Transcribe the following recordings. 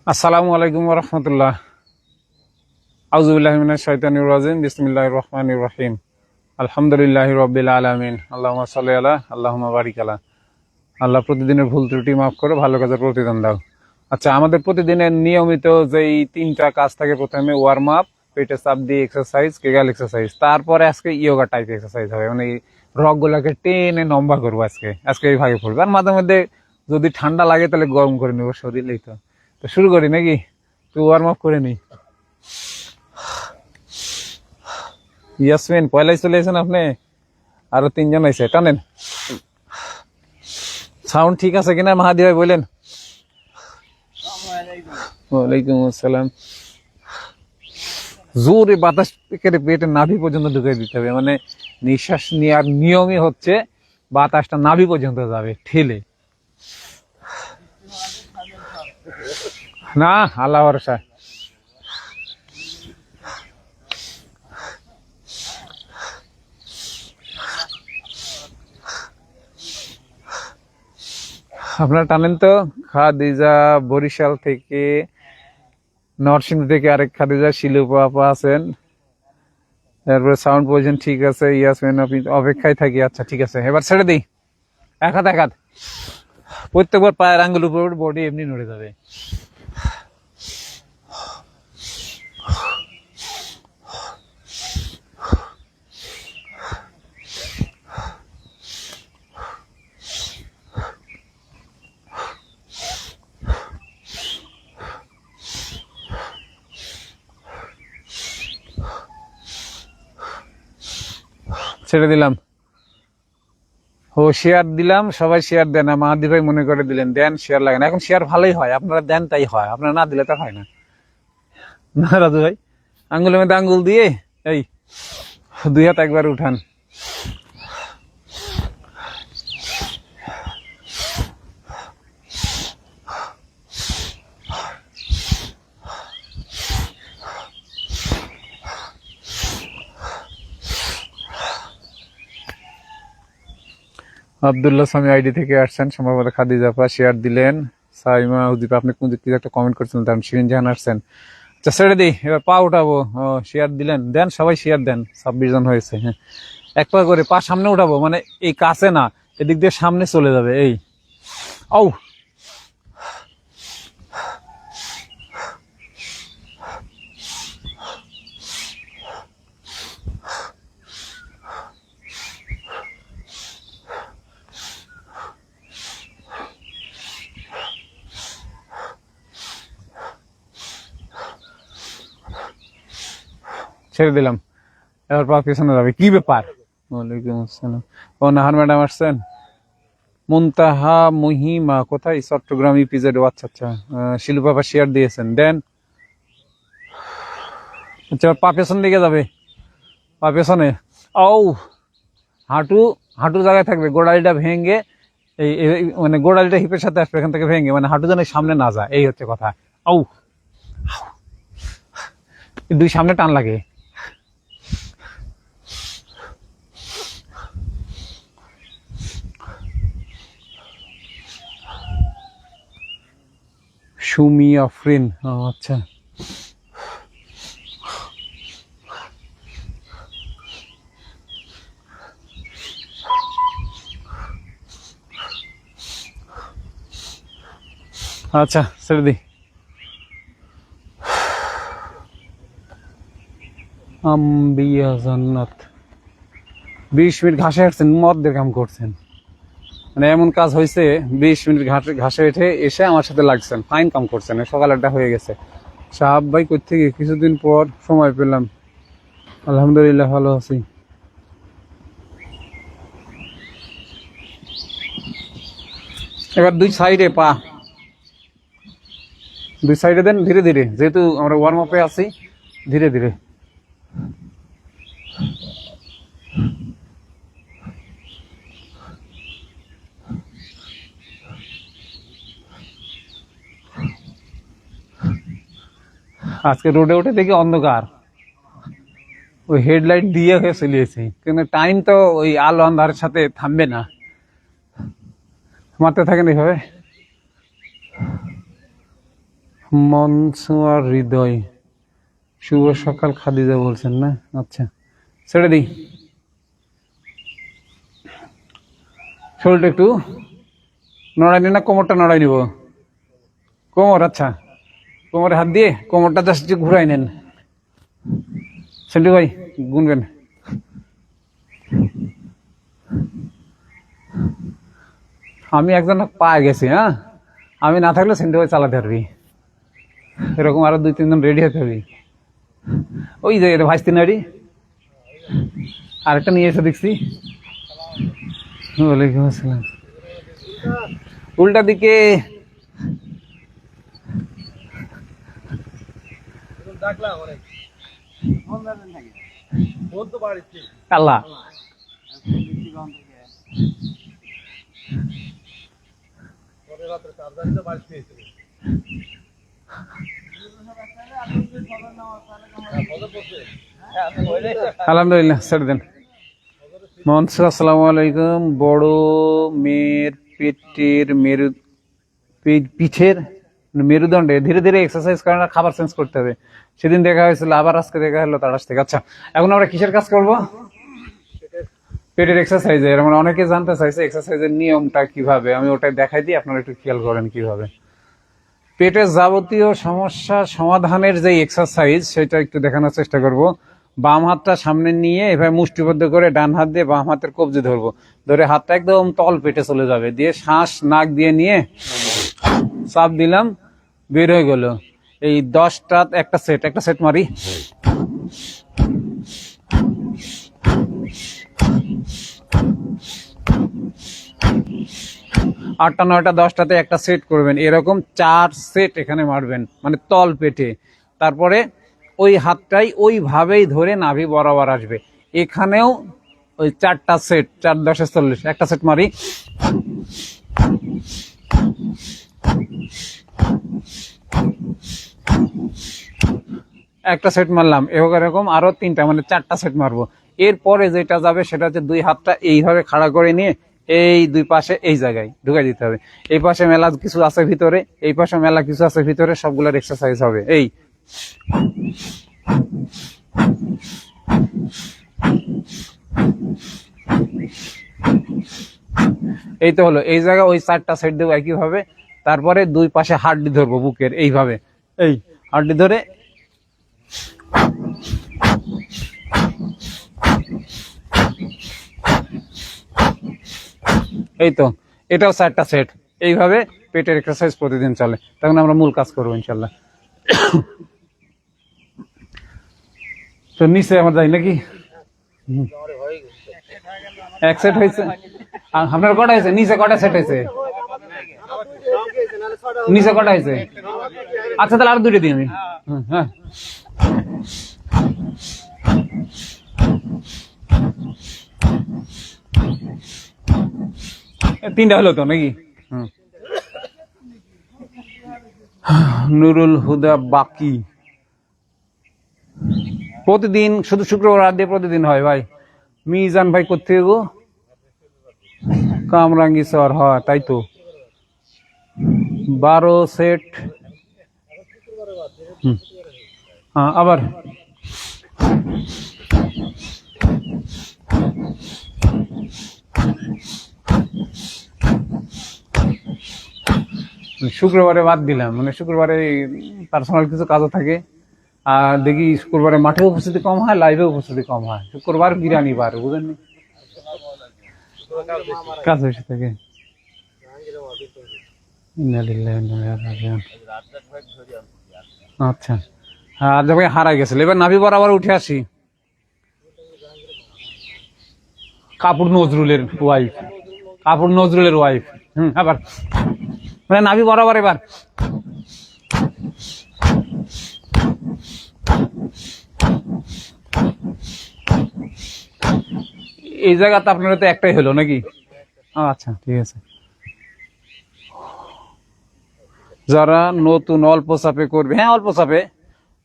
আসসালামু আলাইকুম রহমতুল্লাহ। আউযুবিল্লাহি মিনাশ শাইতানির রাজিম। বিসমিল্লাহির রহমানির রহিম। আলহামদুলিল্লাহি রাব্বিল আলামিন। আল্লাহুম্মা সাল্লি আলা আল্লাহুম্মা বারিক আলা। আল্লাহ প্রতিদিনের ভুল ত্রুটি মাফ করে ভালো কাজের প্রতিদান দাও। আচ্ছা, আমাদের প্রতিদিনের নিয়মিত যেই তিনটা কাজ থাকে, প্রথমে ওয়ার্ম আপ, পেটে চাপ দিয়ে এক্সারসাইজ, কেগাল এক্সারসাইজ, তারপরে আজকে ইয়োগা টাইপ এক্সারসাইজ হবে, মানে রক গুলাকে টেনে লম্বা করবো। আজকে এই ভাগে পড়বে। আর মাঝে মধ্যে যদি ঠান্ডা লাগে তাহলে গরম করে নেবো শরীর। এই তো তো শুরু করি নাকি? তো ওয়ার্ম আপ করে নিই। ইয়াসমিন পয়লাই চলে এসেছেন আপনি? আরো তিনজন আছে, টানেন। সাউন্ড ঠিক আছে কিনা মাহাদি ভাই বলেন। ওয়ালাইকুম আসসালাম। জোরে বাতাস পেটে নাভি পর্যন্ত ঢুকিয়ে দিতে হবে, মানে নিঃশ্বাস নেওয়ার নিয়মই হচ্ছে বাতাসটা নাভি পর্যন্ত যাবে ঠেলে। না, আল্লাহ ভরসা। আপনারা টানেন তো। খাদিজা বরিশাল থেকে, নরসিংদী থেকে আরেক খাদিজা, শিলুপা আপা আছেন। তারপরে সাউন্ড পজিশন ঠিক আছে। ইয়াসমিন আপনি অপেক্ষায় থাকি। আচ্ছা ঠিক আছে, এবার ছেড়ে দিই। এক হাত এক হাত। প্রত্যেকবার পায়ের আঙ্গুল উপর বডি এমনি নড়ে যাবে। ছেড়ে দিলাম। ও শেয়ার দিলাম, সবাই শেয়ার দেন। মাহাদি ভাই মনে করে দিলেন, দেন, শেয়ার লাগে না। এখন শেয়ার ভালোই হয়, আপনারা দেন তাই হয়, আপনারা না দিলে তো হয় না। না রাজু ভাই, আঙ্গুলের মধ্যে আঙ্গুল দিয়ে এই দুই হাত একবার উঠান। আব্দুল্লাহ সামি আইডি থেকে আসছেন, সম্ভবত খাদিজা আপা শেয়ার দিলেন। সাইমা হুদিপা আপনি কোন দিক থেকে একটা কমেন্ট করছিলেন, তার শিরিন জাহান আসছেন। আচ্ছা ছেড়ে দিই, এবার পা উঠাবো। ও শেয়ার দিলেন, দেন সবাই শেয়ার দেন। 26 জন হয়েছে। হ্যাঁ, এক পা করে পা সামনে উঠাবো, মানে এই কাছে না, এদিক দিয়ে সামনে চলে যাবে। এই ও ছেড়ে দিলাম। এবার পা পেছনে যাবে। কি ব্যাপার? ওয়ালাইকুম আসসালাম। ও নাহার ম্যাডাম আসছেন। মুনতাহা মহিমা কোথায়? চট্টগ্রাম ইপিজেড। আচ্ছা আচ্ছা। শিলু বাবা শেয়ার দিয়েছেন, দেন। আচ্ছা, পা পেছন দিকে যাবে, পা পেছনে। ও হাঁটু, হাঁটু জায়গায় থাকবে, গোড়ালিটা ভেঙে মানে গোড়ালিটা হিপের সাথে আসবে, এখান থেকে ভেঙে, মানে হাঁটু যেন সামনে না যায়, এই হচ্ছে কথা। ও দুই সামনে টান লাগে। সুমি আফরিন, আচ্ছা। আচ্ছা ছেড়ে দিই। আম্বিয়া জান্নাত 20 মিনিট ঘাসে হাঁটছেন, মদের কাম করছেন। মানে এমন কাজ হয়েছে, 20 মিনিট ঘাসে উঠে এসে আমার সাথে লাগছেন, ফাইন কাম করছেন। সকালেরটা হয়ে গেছে। সাহাব ভাই কোথেকে? কিছুদিন পর সময় পেলাম, আলহামদুলিল্লাহ ভালো আছি। এবার দুই সাইডে পা, দুই সাইডে দেন ধীরে ধীরে, যেহেতু আমরা ওয়ার্ম আপে আছি। ধীরে ধীরে। আজকে রোডে উঠে দেখি অন্ধকার, ওই হেডলাইট দিয়ে হয়ে চলিয়েছি, কিন্তু টাইম তো ওই আলো আন্ধারের সাথে থামবে না, মারতে থাকেন এইভাবে। মনসুয়ার হৃদয়, শুভ সকাল খাদিজা বলছেন না? আচ্ছা, ছেড়ে দিই। শরীরটা একটু নড়াই নিন না, কোমরটা নড়াই নিব। কোমর, আচ্ছা, কোমরে হাত দিয়ে কোমরটা জাস্ট ঘুরাই নেন। সেন্টু ভাই গুনবেন। আমি একজন পায়ে গেছি, হ্যাঁ, আমি না থাকলে সেন্টু ভাই চালাতে পারবি। এরকম আরো 2-3 জন রেডি হতে হবে। ওই যে এটা ভাইস্তি নাড়ি আরেকটা নিয়ে এসে দেখছি। ওয়ালাইকুম আসসালাম। উল্টা দিকে আল্লাহ আলহামদুলিল্লাহ, ছেড়ে দেন। মনসুর আসসালামু আলাইকুম। বড় মেয়ের পেটের পিঠের মেরুদণ্ডে ধীরে ধীরে এক্সারসাইজ করে না, খাবার চেঞ্জ করতে হবে। সেদিন দেখা হয়েছিল, আবার আজকে দেখা হলো তারাশ থেকে। আচ্ছা, এখন আমরা কিসের কাজ করব? পেটের এক্সারসাইজ। এর মানে অনেকে জানতে চাইছে এক্সারসাইজের নিয়মটা কিভাবে, আমি ওটাই দেখাই দিই, আপনারা একটু খেয়াল করেন কিভাবে। পেটের যাবতীয় সমস্যা সমাধানের যে এক্সারসাইজ সেটা একটু দেখানোর চেষ্টা করব। বাম হাতটা সামনে নিয়ে এভাবে মুষ্টিবদ্ধ করে ডান হাত দিয়ে বাম হাতের কবজি ধরবো, ধরে হাতটা একদম তল পেটে চলে যাবে, দিয়ে শ্বাস নাক দিয়ে নিয়ে চাপ দিলাম, বের হয়ে গেল। এই 10টা একটা সেট মারি। 8টা 9টা 10টাতে একটা সেট করবেন, এরকম 4 সেট এখানে মারবেন, মানে তল পেটে। তারপরে ওই হাতটাই ওইভাবেই ধরে নাভি বরাবর আসবে। এখানেও ওই 4টা সেট, 4 10 40, একটা সেট মারি। একটা সেট মারলাম, এরকম আরো 3টা, মানে 4টা সেট মারবো। এরপরে যেটা যাবে সেটা হচ্ছে 2 হাতটা এইভাবে খাড়া করে নিয়ে এই 2 পাশে এই জায়গায় ঢুকাই দিতে হবে। এই পাশে মেলা কিছু আছে ভিতরে, এই পাশে মেলা কিছু আছে ভিতরে, সবগুলোর এক্সারসাইজ হবে। এই তো হলো। এই জায়গায় ওই 4টা সেট দেবো একই ভাবে। তারপরে 2 পাশে হাড্ডি ধরবো বুকের, এইভাবে এই হাড্ডি ধরে এই তো, এটাও 4টা সেট। এইভাবে পেটের এক্সারসাইজ প্রতিদিন চলে। তখন আমরা মূল কাজ করবো ইনশাল্লাহ। তো নিচে আমার যাই নাকি? এক সেট হয়েছে। আপনার কটা হয়েছে? নিচে কটা সেট হয়েছে? নিচে কটা হয়েছে? আচ্ছা, তাহলে আরো 2টা দিই আমি। হ্যাঁ, 3টা হলো তো নাকি? নুরুল হুদা বাকি প্রতিদিন, শুধু শুক্রবার রাত দিয়ে প্রতিদিন হয় ভাই। মিজান ভাই কোথেকে গো? কামরাঙ্গি সর, হয় তাই তো। 12 সেট। হ্যাঁ, আবার শুক্রবারে বাদ দিলাম, মানে শুক্রবারে পার্সোনাল কিছু কাজও থাকে। আর দেখি শুক্রবারে মাঠে উপস্থিতি কম হয়, লাইভে উপস্থিতি কম হয়। শুক্রবার বিরানি বার, বুঝেননি? কাজ হয়েছে থাকে। আচ্ছা, হ্যাঁ, আজ ভাই হারাই গেছিল। এবার নাভি বরাবর উঠে আসি। কাপুর নজরুলের ওয়াইফ। আবার মানে নাভি বরাবর। এবার এই জায়গাতে আপনার তো একটাই হলো নাকি? আচ্ছা, ঠিক আছে। যারা নতুন অল্প চাপে করবে, হ্যাঁ অল্প চাপে,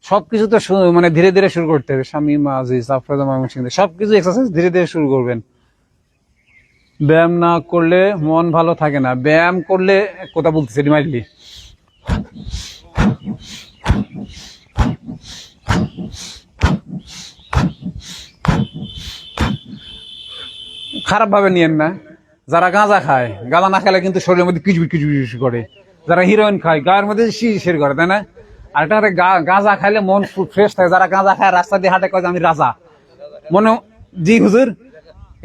সবকিছু তো মানে ধীরে ধীরে শুরু করতে হবে। শামীম আজিজ, আফরোজা ময়মনসিংহ, সবকিছু এক্সারসাইজ ধীরে ধীরে শুরু করবেন। ব্যায়াম না করলে মন ভালো থাকে না। ব্যায়াম করলে, কথা বলতেছি মাইলি, খারাপ ভাবে নিয়েন না। যারা গাঁজা খায়, গাঁজা না খেলে কিন্তু শরীরের মধ্যে কিচবিচ কিচবিচ করে। যারা হিরোইন খায় গায়ের মধ্যে শির করে, তাই না? আর এটা গাঁজা খাইলে মন ফ্রেশ থাকে। যারা গাঁজা খায় রাস্তা দিয়ে হাঁটে কয় যে আমি রাজা মনে। জি হুজুর,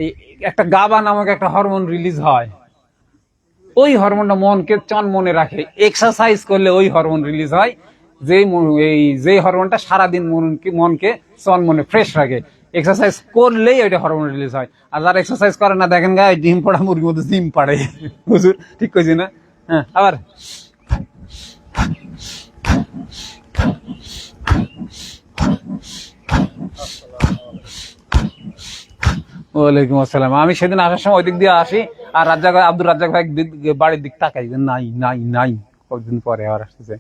এই একটা গাবা নামক একটা হরমোন রিলিজ হয়, ওই হরমোনটা মনকে চনমনে রাখে। এক্সারসাইজ করলে ওই হরমোন রিলিজ হয়, যে হরমোনটা সারাদিন মনকে চনমনে ফ্রেশ রাখে। এক্সারসাইজ করলেই ওইটা হরমোন রিলিজ হয়। আর যারা এক্সারসাইজ করে না, দেখেন গায়ে ডিম পড়া মুরগির মধ্যে ডিম পাড়ে। হুজুর ঠিক কইছি না? হ্যাঁ, আবার ওয়ালাইকুম আসসালাম। আমি সেদিন আসার সময় ওই দিক দিয়ে আসি, আর আব্দুর রাজ্জাক ভাই বাড়ির দিক তাকাই যে নাই নাই নাই। কয়েকদিন পরে আবার আসতেছে।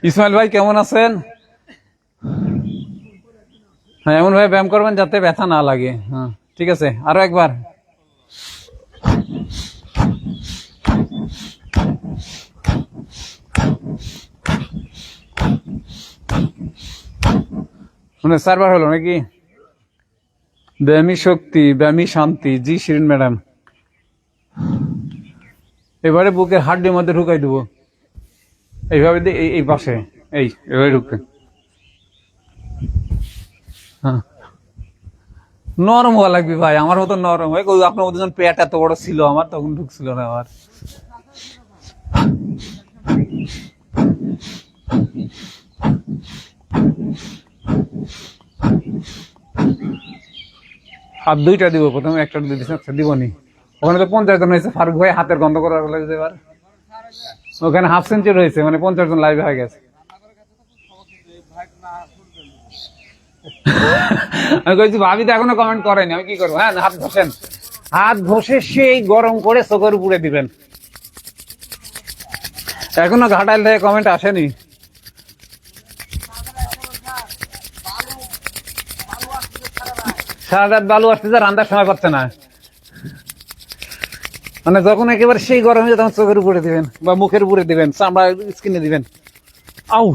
ইসমাইল ভাই কেমন আছেন? হ্যাঁ, এমন ভাবে ব্যায়াম করবেন যাতে ব্যথা না লাগে। হ্যাঁ ঠিক আছে, আরো একবার। মানে 4 বার হলো নাকি? ব্যায়ামী শক্তি, ব্যায়ামী শান্তি। জি শিরিন ম্যাডাম, এবারে বুকের হাড্ডির মধ্যে ঢুকাই দেবো এইভাবে, এই পাশে, এভাবে ঢুকবে। হ্যাঁ, নরম হওয়া লাগবে ভাই, আমার মতো নরম হয়। আপনার মতো যখন পেট এত বড় ছিল আমার, তখন ঢুকছিল না আমার। হাত দুইটা দিব, প্রথমে একটা দিচ্ছি, দিবনি। ওখানে তো 50 জন হয়েছে, ফারুক ভাই হাতের গন্ধ করার লাগছে এবার। ওখানে হাফ সেঞ্চুরি হয়েছে, মানে 50 জন লাইভে হয়ে গেছে। আমি কইছি ভাবি তো এখনো কমেন্ট করেনি, আমি কি করবো? হ্যাঁ, হাত ঘষেন, হাত ঘষে সেই গরম করে চোখের উপরে দিবেন। এখনো ঘাটাইল থেকে কমেন্ট আসেনি। সারা রাত বালু আসতেছে, রান্নার সময় পাচ্ছে না। মানে যখন একেবারে সেই গরম হয়ে তখন চোখের উপরে দিবেন বা মুখের উপরে দিবেন, চামড়া স্কিনে দিবেন। আউ,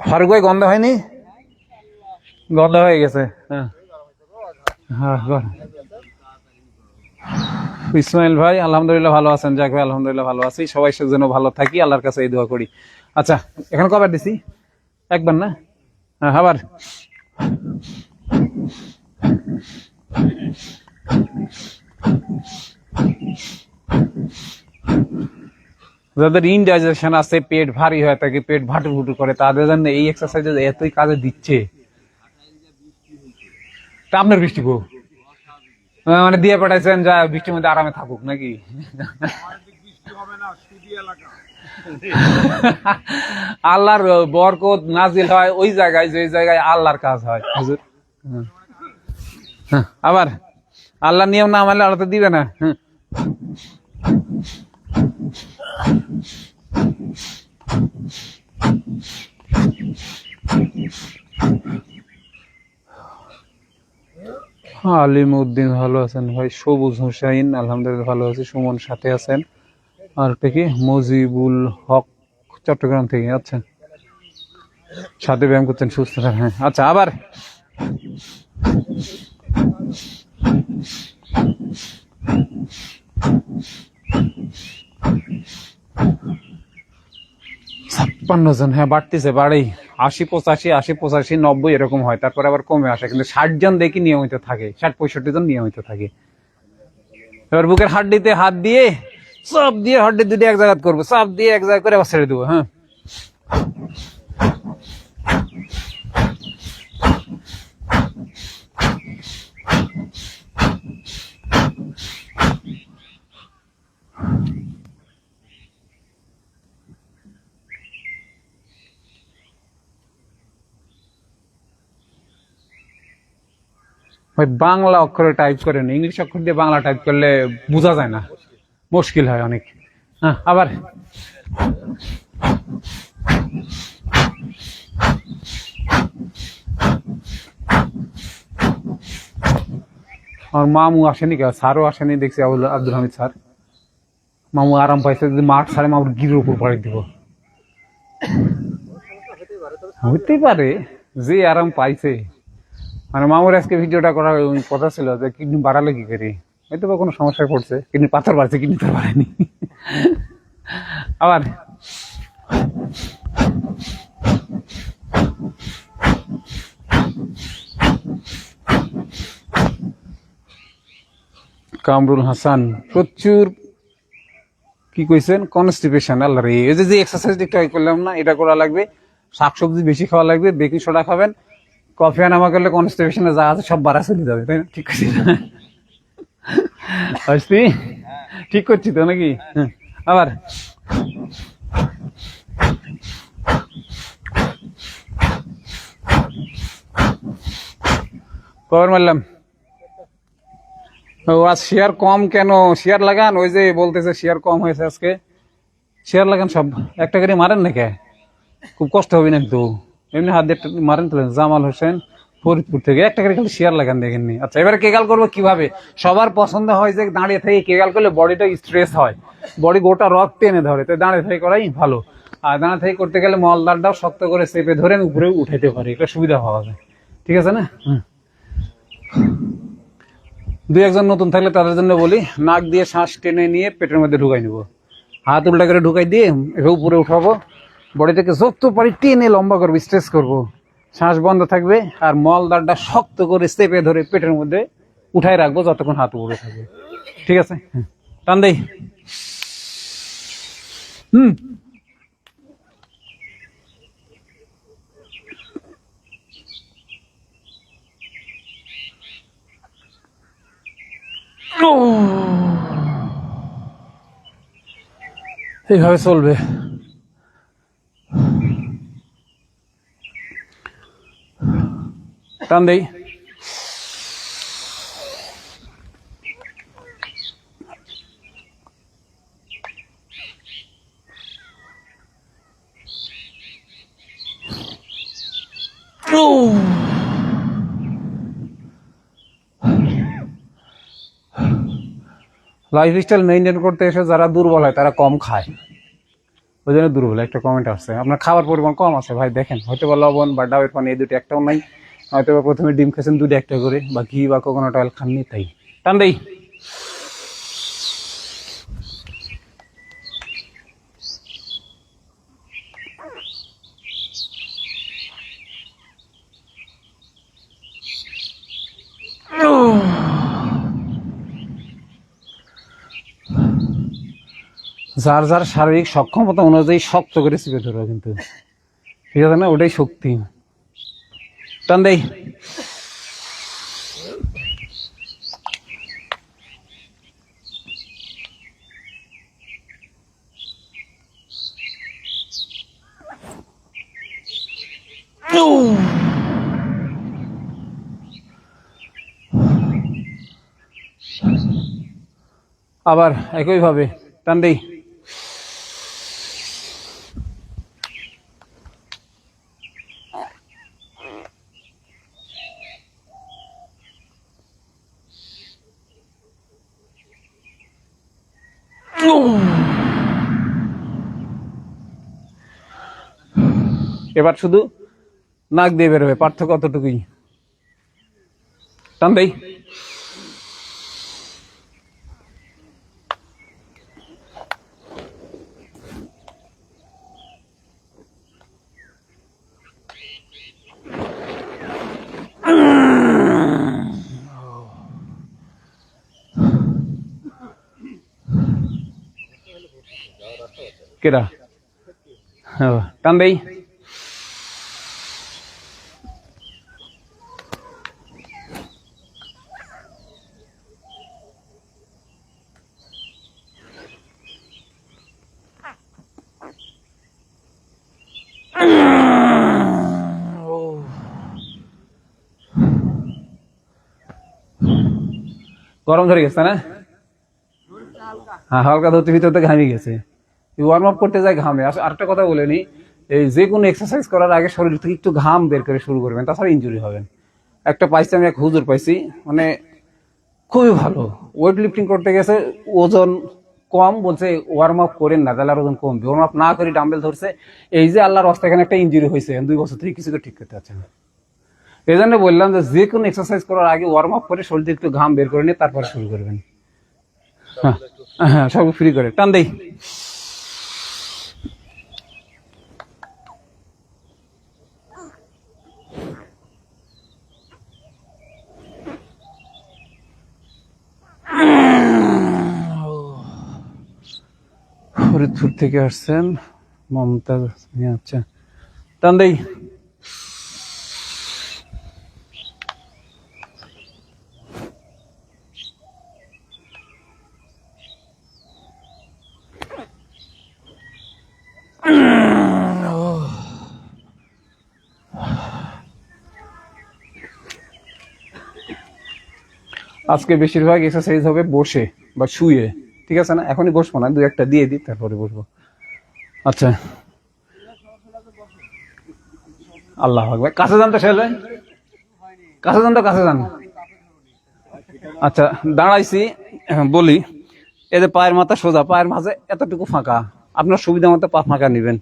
ফারুক ভাই গন্ধ হয়নি? গন্ধ হয়ে গেছে। হ্যাঁ হ্যাঁ, ইসমাইল ভাই আলহামদুলিল্লাহ ভালো আছেন? যাক ভাই আলহামদুলিল্লাহ ভালো আছি, সবাই যেন ভালো থাকি, আল্লাহর কাছে এই দোয়া করি। আচ্ছা, এখন কবার দিছি? একবার না? হ্যাঁ, আবার। যাদের ইনডাইজেশন আছে, পেট ভারী হয়ে থাকে, পেট ভাটু ভুটু করে, তাদের জন্য এই এক্সারসাইজ এতই কাজে দিচ্ছে। তা আপনার বৃষ্টি গো মানে দিয়ে পাঠাইছেন, যা বৃষ্টির মধ্যে আরামে থাকুক নাকি? আল্লাহর বরকত নাজিল হয় ওই জায়গায়, যে জায়গায় আল্লাহর কাজ হয়। হুজুর আবার আল্লাহ নিয়ম না মানলে আল্লাহ তো দিবে না। আলিম উদ্দিন ভালো আছেন ভাই? সবুজ হোসাইন আলহামদুলিল্লাহ ভালো আছি। সুমন সাথে আছেন। আর কি মজিবুল হক চট্টগ্রাম থেকে। আচ্ছা, সাথে ব্যায়াম করছেন, সুস্থ থাকেন। হ্যাঁ আচ্ছা, আবার। ছাপ্পান্ন জন, হ্যাঁ বাড়তেছে, বাড়েই 80 85 80 85 90 এরকম হয়, তারপরে আবার কমে আসে। কিন্তু 60 জন দেখি নিয়মিত থাকে, 60 65 জন নিয়মিত থাকে। এবার বুকের হাড্ডিতে হাত দিয়ে চাপ দিয়ে হাড্ডি দুটো এক জায়গা করবো, চাপ দিয়ে এক জায়গা করে আবার ছেড়ে দেবো। হ্যাঁ, ওই বাংলা অক্ষরে টাইপ করেন, ইংলিশ অক্ষর দিয়ে বাংলা টাইপ করলে বোঝা যায় না, মুশকিল হয় অনেক। হ্যাঁ, আবার। আমার মামু আসেনি, কে স্যারও আসেনি দেখছি, আব্দুল হামিদ স্যার। মামু আরাম পাইছে, যদি মাঠ ছাড়ে মামুর গিরের উপর পাড়ি দিব। হইতেই পারে যে আরাম পাইছে। মানে মামুর আজকে ভিডিওটা করা কথা ছিল যে কিডনি বাড়ালে কি করি, হয়তো বা কোনো সমস্যায় পড়ছে, কিডনি পাথর বাড়ছে, কিডনি তো বাড়েনি। আবার কামরুল হাসান প্রচুর কি কইছেন কনস্টিপেশন। আল্লাহ রে, এই যে এক্সারসাইজ একটু করলাম না, এটা করা লাগবে। শাকসবজি বেশি খাওয়া লাগবে, বেকিং সোডা খাবেন, কফি আনামা করলে কনস্টিপেশনে যা আছে সব বাড়া চলে যাবে, তাই না? ঠিক আছে আসছি, ঠিক করছি তো নাকি? আবার কবার মারলাম। ও আজ শেয়ার কম কেন? শেয়ার লাগান, ওই যে বলতেছে শেয়ার কম হয়েছে আজকে। শেয়ার লাগান সব, একটা করে মারেন না কে? খুব কষ্ট হবে না তো, এমনি হাত দিয়ে মারেন তো। জামাল হোসেন ফরিদপুর থেকে, একটা করে খালি শেয়ার লাগান দেখেননি। আচ্ছা, এবারে কেগাল করবো কিভাবে? সবার পছন্দ হয় যে দাঁড়িয়ে থেকে কেগাল করলে বডিটা স্ট্রেস হয়, বডি গোটা রক টেনে ধরে, তাই দাঁড়িয়ে থেকে করাই ভালো। আর দাঁড়িয়ে থেকে করতে গেলে মলদারটাও শক্ত করে চেপে ধরে উপরে উঠাইতে পারে, এটা সুবিধা পাওয়া যায়। ঠিক আছে না? দুই একজন নতুন থাকলে তাদের জন্য বলি, নাক দিয়ে শ্বাস টেনে নিয়ে পেটের মধ্যে ঢুকাই নিব, হাত উল্টা করে ঢুকাই দিয়ে এভাবে উপরে উঠাবো, বডিটাকে যত পারি টেনে লম্বা করবো, স্ট্রেস করবো, শ্বাস বন্ধ থাকবে, আর মলদারটা শক্ত করে চেপে ধরে পেটের মধ্যে উঠাই রাখবো যতক্ষণ হাত উপরে থাকবে। ঠিক আছে? টান দেই। হুম, এইভাবে চলবে। টান দেই। লাইফস্টাইল মেনটেন করতে এসে যারা দুর্বল হয় তারা কম খায়, ওই জন্য দুর্বল। একটা কমেন্ট আসছে, আপনার খাবার পরিমাণ কম আছে ভাই। দেখেন, হয়তো বা লবণ বা ডাবের পানি এই দুটো একটাও নাই, হয়তো বা প্রথমে ডিম খেয়েছেন দুটো একটা করে, বা ঘি বা কোকোনাট অয়েল খাননি, তাই। টান দেই। যার যার শারীরিক সক্ষমতা অনুযায়ী শক্ত করে চেপে ধরো, কিন্তু ঠিক আছে না? ওটাই শক্তি। টান দেই। আবার একই ভাবে টান দেই। এবার শুধু নাক দিয়ে বেরোবে, পার্থক্য অতটুকুই। টান দেই। কেডা? টান দেই। গরম ধরে গেছে না? হ্যাঁ, হালকা ধরতে ভিতরে ঘামে গেছে। ওয়ার্ম আপ করতে যায় ঘামে। আরেকটা কথা বলে নি, এই যে কোনো এক্সারসাইজ করার আগে শরীর থেকে একটু ঘাম বের করে শুরু করবেন, তাছাড়া ইনজুরি হবেন। একটা পাইছি আমি, এক হুজুর পাইছি, মানে খুবই ভালো। ওয়েট লিফটিং করতে গেছে, ওজন কম, বলছে ওয়ার্ম আপ করেন না তাহলে আর ওজন কমবে। ওয়ার্ম আপ না করে ডাম্বেল ধরছে, এই যে আল্লাহর রাস্তায় এখানে একটা ইঞ্জুরি হয়েছে, 2 বছর থেকে কিছু ঠিক করতে পারছে না। এই জন্য বললাম যে কোনো এক্সারসাইজ করার আগে ওয়ার্ম আপ করে শরীর একটু ঘাম বের করে নিয়ে তারপরে শুরু করবেন। হ্যাঁ হ্যাঁ, সব ফ্রি করে টান দেই। ফরিদপুর থেকে আসছেন মমতাজ। আচ্ছা, টান দেই। আজকে বেশিরভাগ এক্সারসাইজ হবে বসে বা শুয়ে, ঠিক আছে না? এখনই বসবো না, 2-1টা দিয়ে দিই তারপরে বসবো। আচ্ছা, আল্লাহ আকবার। কাছে যান তো ছেলে, কাছে যান তো, কাছে যান। আচ্ছা, দাঁড়াইছি, বলি। এই যে পায়ের মাথা সোজা, পায়ের মাঝে এতটুকু ফাঁকা, আপনার সুবিধা মতো পা ফাঁকা নিবেন।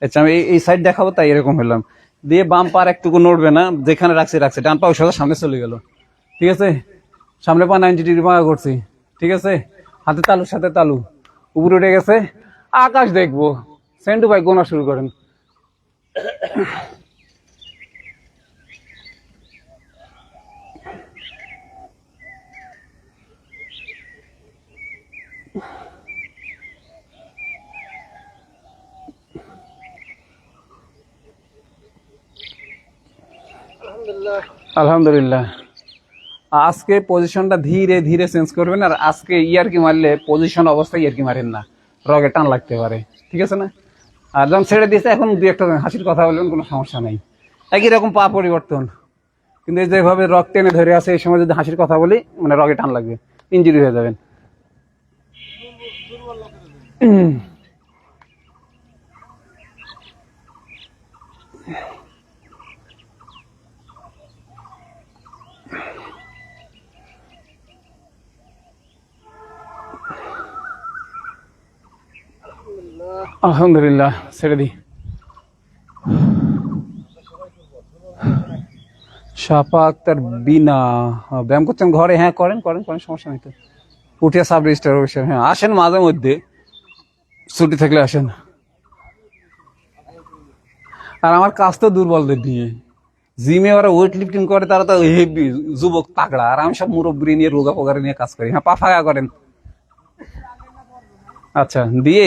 আচ্ছা, আমি এই সাইড দেখাবো তাই এরকম হলাম। দিয়ে বাম পার একটুকু নড়বে না, যেখানে রাখছি রাখছি। ডান পা ওই সোজা সামনে চলে গেল, ঠিক আছে? সামনে পা 90 ডিগ্রি বাঁকা করছি, ঠিক আছে? হাতে তালুর সাথে তালু, উপরে উঠে গেছে। আকাশ দেখবো। সেন্টু ভাই গোনা শুরু করেন। আলহামদুলিল্লাহ। আজকে পজিশনটা ধীরে ধীরে চেঞ্জ করবেন। আর আজকে ইয়ারকি মারলে পজিশন অবস্থায় ইয়ারকি মারেন না, রগে টান লাগতে পারে, ঠিক আছে না? আর যখন ছেড়ে দিয়েছে এখন 2-1টা হাসির কথা বলবেন, কোনো সমস্যা নেই। একই রকম পা পরিবর্তন, কিন্তু এই যেভাবে রগ টেনে ধরে আছে, এই সময় যদি হাসির কথা বলি মানে রগে টান লাগবে, ইঞ্জুরি হয়ে যাবেন। আলহামদুলিল্লাহ, ছেড়ে দিই। শাপা আক্তার বিনা, ব্যায়াম করছেন ঘরে? হ্যাঁ, করেন করেন করেন, সমস্যা নেই তো। পুঠিয়া সাব রেজিস্টার অফিসার, হ্যাঁ আসেন মাঝে মধ্যে, ছুটি থাকলে আসেন। আর আমার কাজ তো দুর্বলদের নিয়ে। জিমে ওরা ওয়েট লিফটিং করে, তারা তো হেভি যুবক তাগড়া, আর আমি সব মুরব্বী নিয়ে রোগা পোগারে নিয়ে কাজ করি। হ্যাঁ, পা ফাঁকা করেন। আচ্ছা, দিয়ে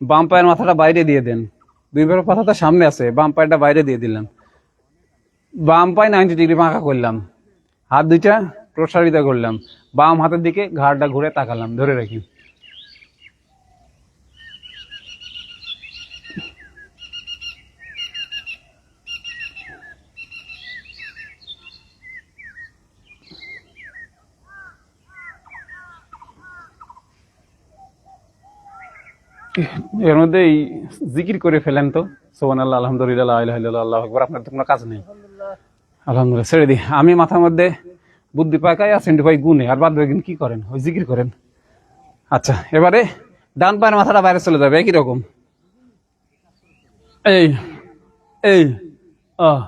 বাম পায়ের মাথাটা বাইরে দিয়ে দেন। 2 পায়ের পাতা তো সামনে আছে, বাম পায়েরটা বাইরে দিয়ে দিলাম। বাম পায়ে 90 ডিগ্রি বাঁকা করলাম, হাত 2টা প্রসারিত করলাম, বাম হাতের দিকে ঘাড়টা ঘুরে তাকালাম, ধরে রাখি। এর মধ্যে জিকির করে ফেলেন তো, সুবহানাল্লাহ, আলহামদুলিল্লাহ, লা ইলাহা ইল্লাল্লাহ, আল্লাহু আকবার। আপনার তো কোনো কাজ নেই। আলহামদুলিল্লাহ, ছেড়ে দিই। আমি মাথার মধ্যে বুদ্ধি পাকাই আর সেন্টু ভাই গুনে, আর বাদ বাকি কি করেন? ওই জিকির করেন। আচ্ছা, এবারে ডান পায়ের মাথাটা বাইরে চলে যাবে, একই রকম। এই এই আহ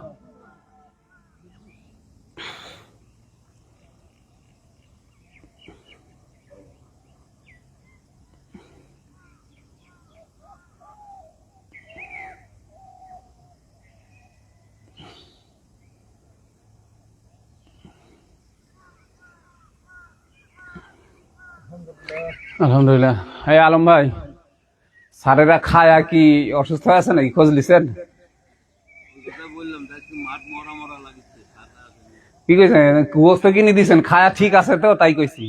আলহামদুলিল্লাহ। এই আলম ভাই, স্যারেরা খায়া কি অসুস্থ আছে নাকি, খোঁজ লিছেন? কি কইছেন? গোস্ত কিনে দিছেন, খায়া ঠিক আছে তো, তাই কইছি।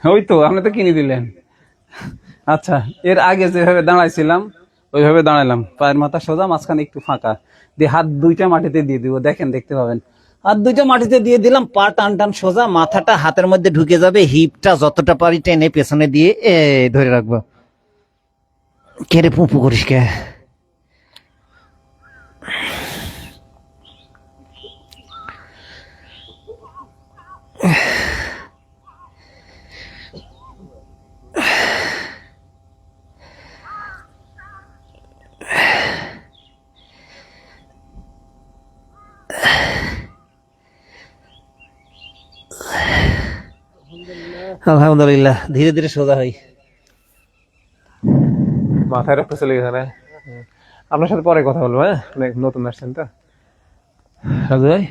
ওই তো, আপনি তো কিনে দিলেন। আচ্ছা, এর আগে যেভাবে দাঁড়াইছিলাম ওইভাবে দাঁড়ালাম, পায়ের মাথা সোজা, মাঝখানে একটু ফাঁকা দিয়ে হাত 2টা মাটিতে দিয়ে দিব। দেখেন, দেখতে পাবেন। হাত 2টা মাটিতে দিয়ে দিলাম, পা টান টান সোজা, মাথাটা হাতের মধ্যে ঢুকে যাবে, হিপটা যতটা পারি টেনে পেছনে দিয়ে ধরে রাখবো। কেড়ে পুপু করিস কে? আলহামদুলিল্লাহ, ধীরে ধীরে সোজা হয়। মাথায় রক্ত চলে গেছে না? আপনার সাথে পরে কথা বলবো, হ্যাঁ? নতুন আসছেন তো রাজু ভাই।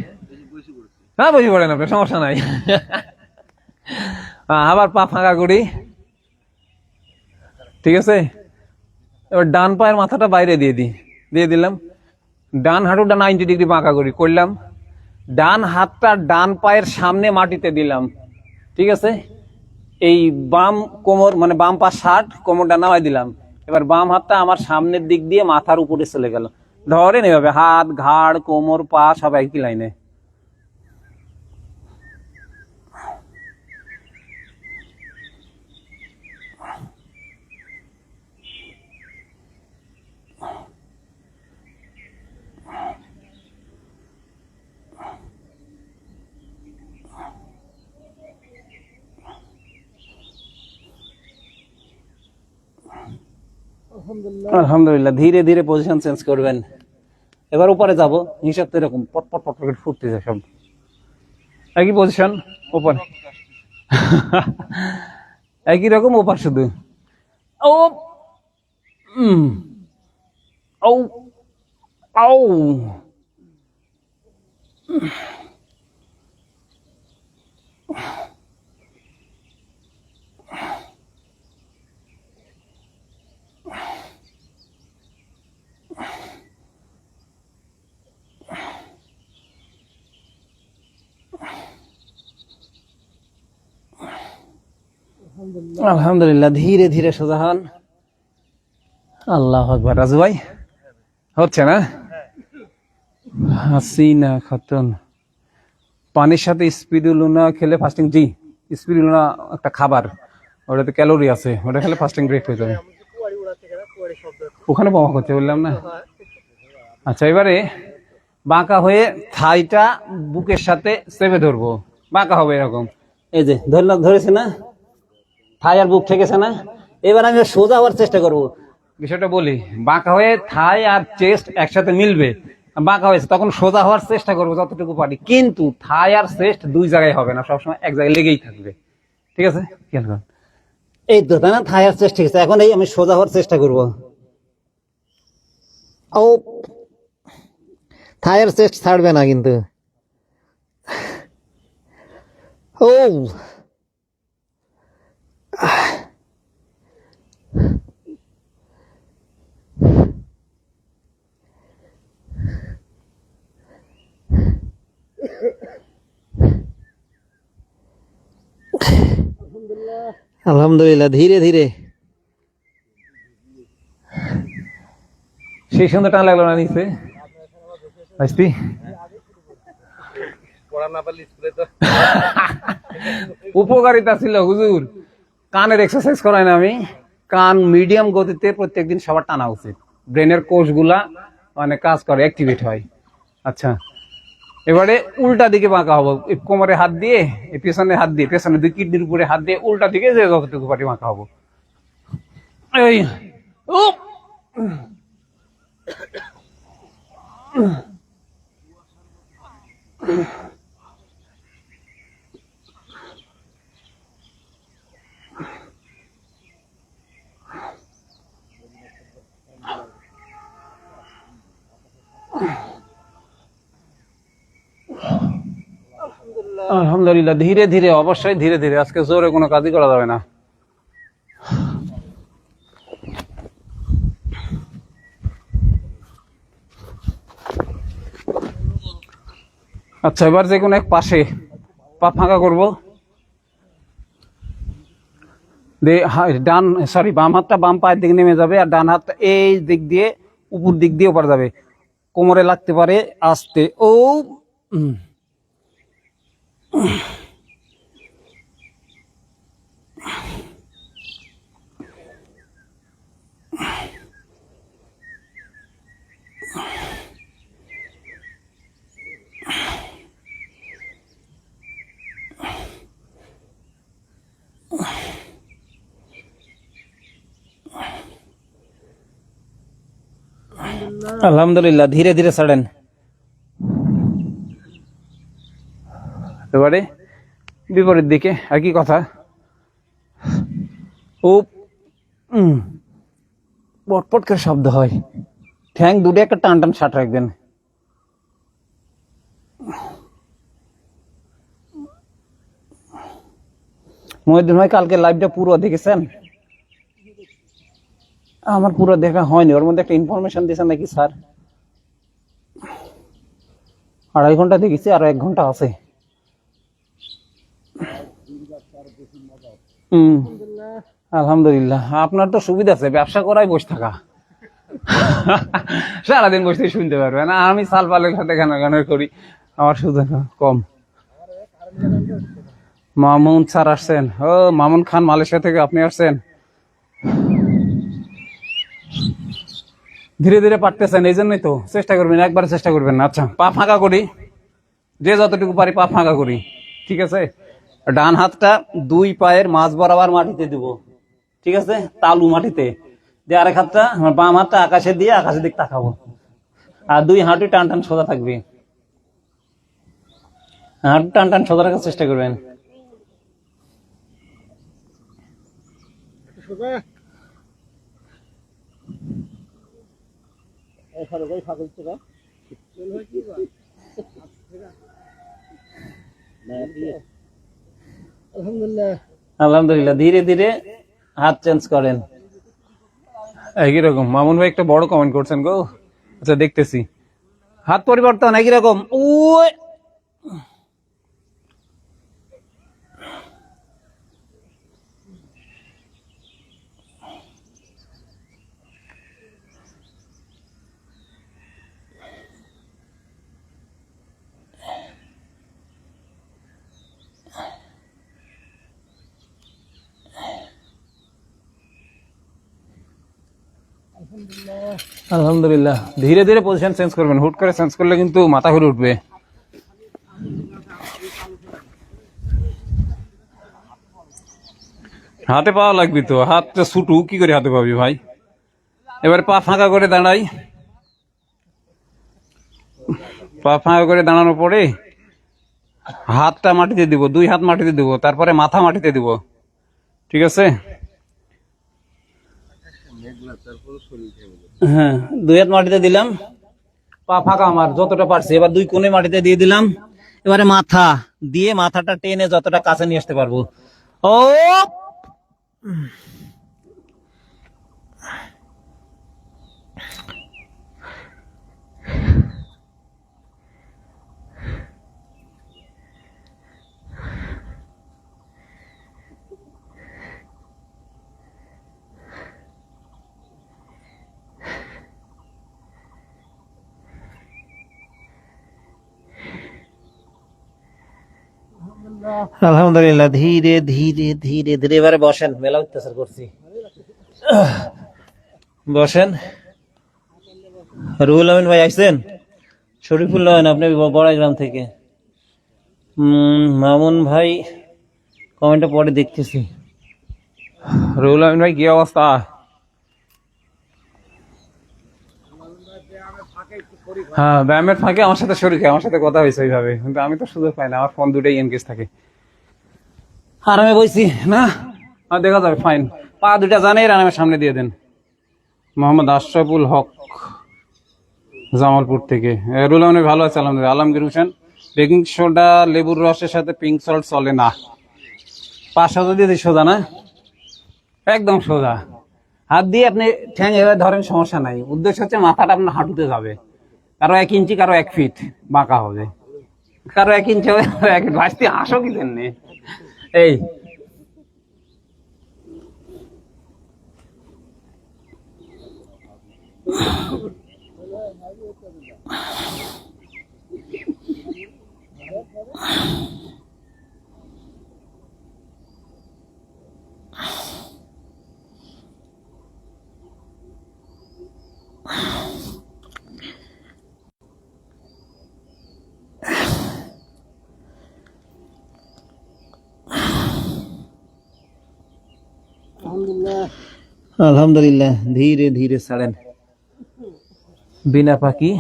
হ্যাঁ, বুঝে পড়েন, আপনার সমস্যা নাই। আবার পা ফাঁকা করি, ঠিক আছে? এবার ডান পায়ের মাথাটা বাইরে দিয়ে দিলাম। ডান হাঁটুটা 90 ডিগ্রি বাঁকা করি করলাম। ডান হাতটা ডান পায়ের সামনে মাটিতে দিলাম, ঠিক আছে? এই বাম কোমর মানে বাম পা 60, কোমরটা নামাই দিলাম। এবার বাম হাতটা আমার সামনের দিক দিয়ে মাথার উপরে চলে গেল। ধরেন এভাবে হাত, ঘাড়, কোমর, পা সব একই লাইনে। আলহামদুলিল্লাহ, ধীরে ধীরে পজিশন চেঞ্জ করবেন। এবার উপরে যাব, হিসাব তো এরকম পট পট পট করে ফুটতে যায় সব একই পজিশন। উপরে একই রকম, ওপার শুধু ও ও ও আলহামদুলিল্লাহ, ধীরে ধীরে সোজা হন। আল্লাহু আকবার। রাজু ভাই হচ্ছে না? হাসিনা খাতুন, পানির সাথে স্পিরুলিনা খেলে ফাস্টিং? জি, স্পিরুলিনা একটা খাবার, ওটাতে ক্যালোরি আছে, ওটা খেলে ফাস্টিং ব্রেক হয়ে যাবে। ওখানে বোমা করতে বললাম না? আচ্ছা, এবারে বাঁকা হয়ে থাইটা বুকের সাথে চেপে ধরবো, বাঁকা হবে এরকম। এই যে ধরলাম, ধরেছে না? থাই আর বুক ঠেকেছে না? এবার আমি সোজা হওয়ার চেষ্টা করব। বিষয়টা বলি, বাঁকা হয়ে থাই আর চেস্ট একসাথে মিলবে, বাঁকা হয়েছে, তখন সোজা হওয়ার চেষ্টা করবো যতটুকু পারি। কিন্তু থাই আর চেস্ট দুই জায়গায় হবে না, সবসময় এক জায়গায় লেগেই থাকবে, ঠিক আছে? খেয়াল করুন। এই তো, তাই না? থাই আর চেস্ট ঠিক আছে। এখন এই আমি সোজা হওয়ার চেষ্টা করব। ও, থাই আর চেস্ট ছাড়বে না কিন্তু। ও, আলহামদুলিল্লাহ, ধীরে ধীরে। সেই সুন্দর টান লাগলো না নিচে? উপকারিতা ছিল হুজুর, কানের এক্সারসাইজ করাই না আমি। কান মিডিয়াম গতিতে প্রত্যেকদিন সবার টানা উচিত, ব্রেনের কোষগুলা মানে কাজ করে, অ্যাক্টিভেট হয়। আচ্ছা, এবারে উল্টা দিকে বাঁকা হবো, কোমরে হাত দিয়ে, পেছনে হাত দিয়ে, পেছনে দুই কিডনির উপরে হাত দিয়ে উল্টা দিকে যে যতটুকু পারি বাঁকা হবো। এই আলহামদুলিল্লাহ, ধীরে ধীরে, অবশ্যই ধীরে ধীরে। আজকে জোরে কোনো কাজই করা যাবে না। আচ্ছা, এবার যে কোনো এক পাশে পা ফাঁকা করবো। বাম হাতটা বাম পায়ের দিকে নেমে যাবে, আর ডান হাতটা এই দিক দিয়ে উপর দিক দিয়ে ওপর যাবে, কোমরে লাগতে পারে আস্তে। ও, আলহামদুলিল্লাহ, ধীরে ধীরে ছাড়েন। এবারে বিপরীত দিকে একই কথা, ও পটপট করে শব্দ হয়। ঠ্যাং দুটো একটা টান টান শাট রাখবেন। মহিউদ্দিন ভাই কালকে লাইভটা পুরো দেখেছেন? আমার পুরো দেখা হয়নি, ওর মধ্যে একটা ইনফরমেশন দিয়েছেন নাকি স্যার? 2.5 ঘন্টা দেখেছি, আরো 1 ঘন্টা আছে। আলহামদুলিল্লাহ, আপনার তো সুবিধা আছে, ব্যবসা করাই বসে থাকা। সারাদিন বসে শুনতে পারবেন। আমি সাল পালের সাথে গান করি, আমার সুবিধা কম। মামুন স্যার আসছেন? ও মামুন খান মালয়েশিয়া থেকে আপনি আসছেন? ধীরে ধীরে পারতেছেন, এই জন্যই তো চেষ্টা করবেন, একবার চেষ্টা করবেন না। আচ্ছা, পা ফাঁকা করি, যে যতটুকু পারি পা ফাঁকা করি, ঠিক আছে? ডান হাতটা 2 পায়ের মাঝ বরাবর মাটিতে দিব, ঠিক আছে? তালু মাটিতে দিয়ে আরেক হাতটা আমার বাম হাতটা আকাশে দিয়ে আকাশের দিক তাকাবো, আর 2 হাঁটু টান টান সোজা থাকবে। হাঁটু টান টান সোজা রাখার চেষ্টা করবেন। আলহামদুলিল্লাহ, ধীরে ধীরে হাত চেঞ্জ করেন। একই রকম। মামুন ভাই একটা বড় কমেন্ট করছেন গো। আচ্ছা দেখতেছি, হাত পরিবর্তন একই রকম। ওই আলহামদুলিল্লাহ, ধীরে ধীরে পজিশন চেঞ্জ করবেন, হুট করে চেঞ্জ করলে কিন্তু মাথা ঘুরে উঠবে। হাতে পাওয়া লাগবে তো, হাতটা ছুটু কি করে হাতে পাবি ভাই? এবার পা ফাঁকা করে দাঁড়াই, পা ফাঁকা করে দাঁড়ানোর পরে হাতটা মাটিতে দিব, 2 হাত মাটিতে দিব, তারপরে মাথা মাটিতে দিব, ঠিক আছে? হ্যাঁ, 2 হাত মাটিতে দিলাম, পা ফাঁকা আমার যতটা পারছি। এবার 2 কোণে মাটিতে দিয়ে দিলাম। এবারে মাথা দিয়ে মাথাটা টেনে যতটা কাছে নিয়ে আসতে পারবো। ও আলহামদুলিল্লাহ, ধীরে ধীরে ধীরে ধীরে। এবারে বসেন, মেলা অত্যাচার করছি। বসেন। রুহুল আমিন ভাই আইছেন? শরীফুল্লাহ আপনি বড়াইগ্রাম থেকে। মামুন ভাই কমেন্টটা পরে দেখতেছি। রুহুল আমিন ভাই কি অবস্থা? হ্যাঁ, ব্যায়ামের ফাঁকে আমার সাথে শরীর খায়, আমার সাথে কথা হয়েছে ওইভাবে, কিন্তু আমি তো সুযোগ পাই না, আমার ফোন দুটাই এনগেজ থাকে। আরামে বইছি না, দেখা যাবে, ফাইন। পা 2টা জানেন আরামের সামনে দিয়ে দেন। মোহাম্মদ আশরাফুল হক জামালপুর থেকে। রুল আমিন ভালো আছে আলহামদুলিল্লাহ। আলমগীর হোসেন, বেকিং সোডা লেবুর রসের সাথে পিঙ্ক সল্ট চলে না? পা সোজা দিয়ে সোজা না, একদম সোজা হাত দিয়ে আপনি ঠ্যাং এভাবে ধরেন, সমস্যা নাই। উদ্দেশ্য হচ্ছে মাথাটা আপনার হাঁটুতে যাবে, কারো 1 ইঞ্চি, কারো 1 ফিট বাঁকা হবে, কারো 1 ইঞ্চি হবে, 1 ফিট। ভাসতে আসো কি জন্য? এই আলহামদুলিল্লাহ, ধীরে ধীরে ছাড়েন। বিনা পাখি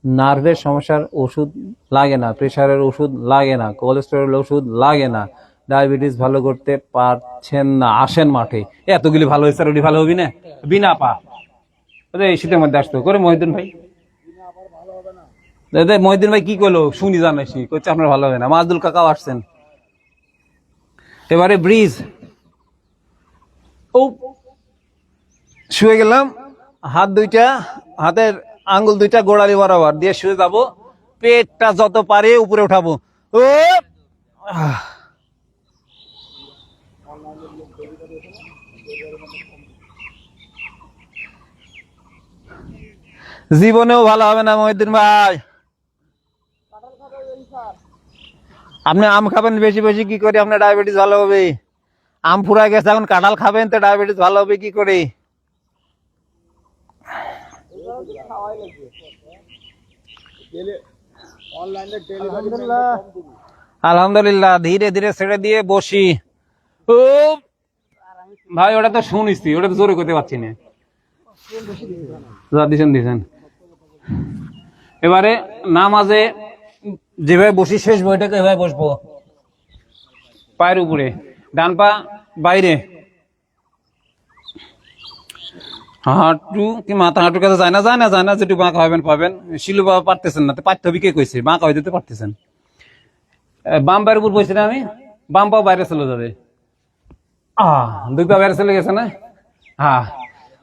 নার্ভের সমস্যার ওষুধ লাগে না, প্রেশারের ওষুধ লাগে না, কোলেস্টেরল ওষুধ লাগে না, ডায়াবেটিস ভালো করতে পারছেন না, আসেন মাঠে। এতগুলি ভালো হয়েছে, আর ওটি ভালো হবি না? বিনা পা এই শীতের মধ্যে আসতো করে মহিউদ্দিন ভাই। মহিউদ্দিন ভাই কি করলো শুনি জানাইছি, করছে আপনার ভালো হবে না। মাজদুল কাকাও আসছেন। এবারে ব্রিজ। ও শুয়ে গেলাম, হাত দুইটা, হাতের আঙ্গুল দুইটা গোড়ালি বরাবর দিয়ে শুয়ে যাবো, পেটটা যত পারে উপরে উঠাবো। ও জীবনেও ভালো হবে না মহিউদ্দিন ভাই। আপনি আম খাবেন বেশি বেশি, কি করে আপনার ডায়াবেটিস ভালো হবে? আম ফুরায় গেছে, এখন কাঁঠাল খাবেন তো ডায়াবেটিস ভালো হবে কি করে? আলহামদুলিল্লাহ, ধীরে ধীরে ছেড়ে দিয়ে বসি। ও ভাই ওটা তো শুনিছি, ওটা তো জোরে করতে পারছি না। দিছেন এবারে নামাজে যেভাবে বসি, শেষ বইটাকে এভাবে বসবো, পায়ের উপরে, ডান পা বাইরে, হাঁটু কি মাথা হাঁটুর কাছে যায় না, যেটুকু বাঁকা হবেন পাবেন। শিলু বাবা পারতেছেন না, পারতে হবে কে কইছে? বাঁকা হয়ে যেতে পারতেছেন। বাম পায়ের উপর বসে আমি, বাম পা বাইরে চলে যাবে। দুই পা বাইরে চলে গেছে না? হ্যাঁ,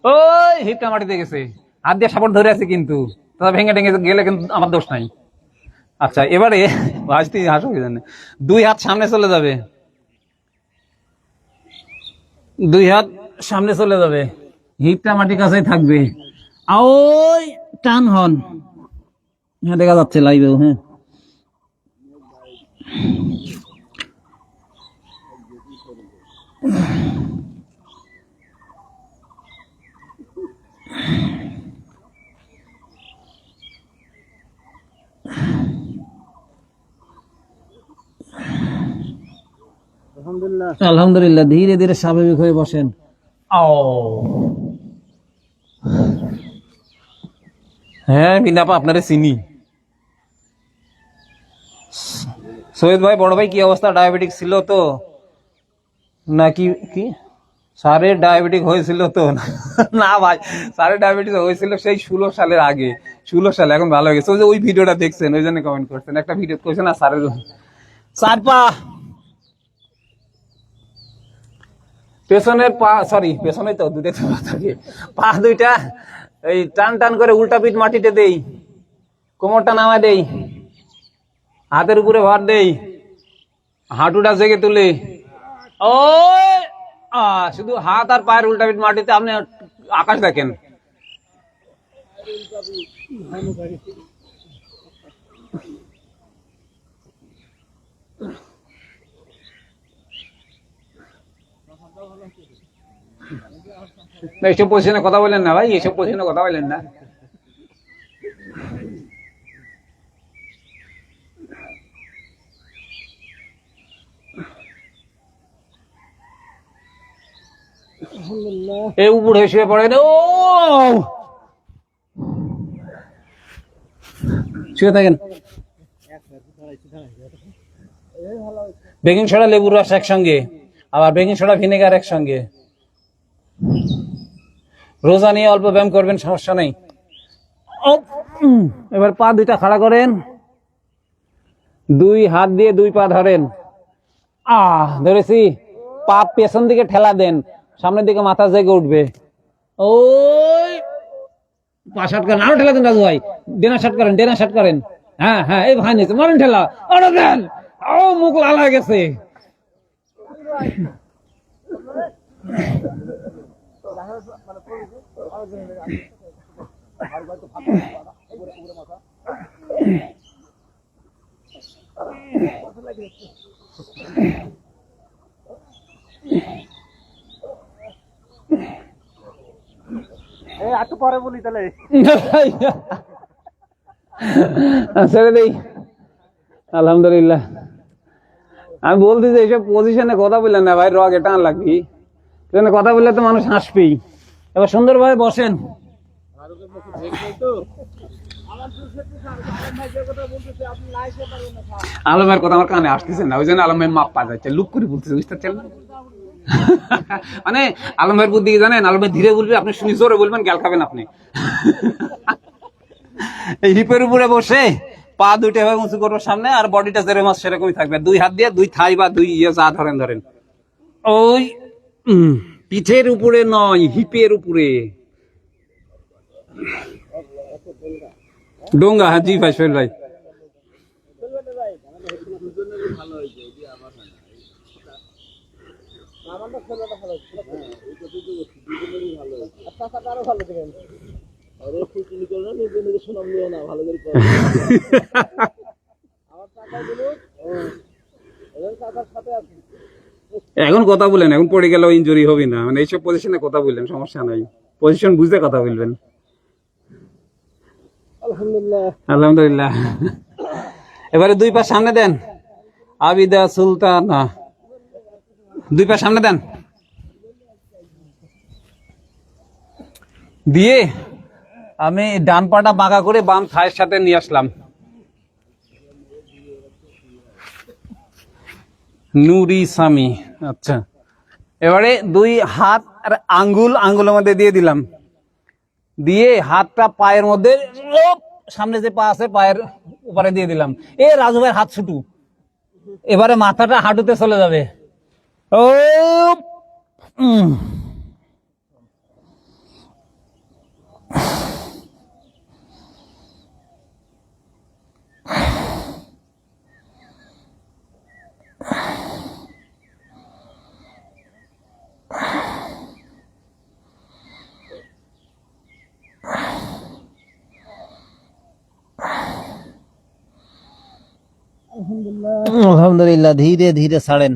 ওই হিপটা মাটিতে গেছে, হাত দিয়ে সাপোর্ট ধরে আছে, কিন্তু তারা ভেঙে টেঙে গেলে কিন্তু আমার দোষ নাই। আচ্ছা এবারে হাসো কি জানে, দুই হাত সামনে চলে যাবে, দুই হাত সামনে চলে যাবে, হিপটা মাটির কাছেই থাকবে। ওই টান হন, হ্যাঁ দেখা যাচ্ছে লাইভেও। হ্যাঁ আলহামদুলিল্লাহ, ধীরে ধীরে স্বাভাবিক হয়ে বসেন। হ্যাঁ বিনাপা আপনারে চিনি। সৈয়দ ভাই, বড় ভাই কি অবস্থা? ডায়াবেটিক ছিল তো নাকি? কি স্যারের ডায়াবেটিক হয়েছিল তো? না ভাই, স্যারের ডায়াবেটিস হয়েছিল সেই 16 সালের আগে, 16 সালে, এখন ভালো হয়ে গেছে। ওই ভিডিওটা দেখছেন, ওই জন্য কমেন্ট করছেন। একটা ভিডিও করছেন না স্যারের, চার পা পেছনের পা, সরি পেছনে তো দুটো থাকে, পা দুইটা এই টান টান করে উল্টা পিঠ মাটিতে দেই, কোমরটা নামা দেই, হাতের উপরে ভর দেই, হাঁটুটা জেগে তুলে, ও শুধু হাত আর পায়ের উল্টা পিঠ মাটিতে, আপনি আকাশ দেখেন। এইসব পজিশনে কথা বলেন না ভাই, এইসব পজিশনে কথা বলেন না। এই উপর হয়ে শুয়ে পড়ে, ও শুয়ে থাকেন। বেকিং সোডা লেবুর রস একসঙ্গে, আবার বেকিং সোডা ভিনেগার একসঙ্গে। রোজা নিয়ে অল্প ব্যায়াম করবেন, সমস্যা নেই। এবার পা দুইটা খাড়া করেন, দুই হাত দিয়ে দুই পা ধরেন, ধরেছি, পা পেছন দিকে ঠেলা দেন, সামনের দিকে মাথা জেগে উঠবে। ওই পা শার্ট করেন, আরো ঠেলা দেন রাজু ভাই, ডেনা শার্ট করেন, ডেনা শার্ট করেন। হ্যাঁ হ্যাঁ, এই ভাই নিয়েছে, মারেন ঠেলা, আরো দেন। ও মুখ লাল হয়ে গেছে। পরে বলি তাহলে ছেড়ে দেই। আলহামদুলিল্লাহ, আমি বলতে যে এইসব পজিশনে কথা বললেন না ভাই, রগে টান লাগবি, কথা বললে তো মানুষ হাসবেই। এবার সুন্দরভাবে বসেন। আলমের কথা আমার কানে আসতেছে না, ওই জন্য আলমের মাপ পা যাচ্ছে, লুক করে বলতেছে, বুঝতে পারছেন না? মানে আলমের বুদ্ধি কি জানেন, আলমের ধীরে বলবে, আপনি শুনি জোরে বলবেন, গ্যাল খাবেন আপনি। এই হিপের উপরে বসে পা দুইটা এভাবে উঁচু করবো সামনে, আর বডিটা যেরকম আছে সেরকমই থাকবে, দুই হাত দিয়ে দুই থাই বা দুই যা ধরেন ধরেন, ওই পিঠের উপরে নয়, হিপের উপরে। ডোঙ্গা, হ্যাঁ জি ভাই, সোহেল ভাই। এখন কথা বলেন, এখন পড়ে গেল ইনজুরি হবে না, মানে এইসব পজিশনে কথা বললেন, সমস্যা নাই, পজিশন বুঝতে কথা বলবেন। আলহামদুলিল্লাহ। এবারে দুই পা সামনে দেন, আবিদা সুলতানা, দুই পা সামনে দেন, দিয়ে আমি ডান পাটা বাঁকা করে বাম থায়ের সাথে নিয়ে আসলাম। নুরি সামি, আচ্ছা। এবারে দুই হাত আর আঙ্গুলের মধ্যে দিয়ে দিলাম, দিয়ে হাতটা পায়ের মধ্যে, সামনে যে পা আছে পায়ের উপরে দিয়ে দিলাম। এ রাজু ভাইয়ের হাত ছুটু, এবারে মাথাটা হাঁটুতে চলে যাবে। ও আলহামদুলিল্লাহ, ধীরে ধীরে ছাড়েন।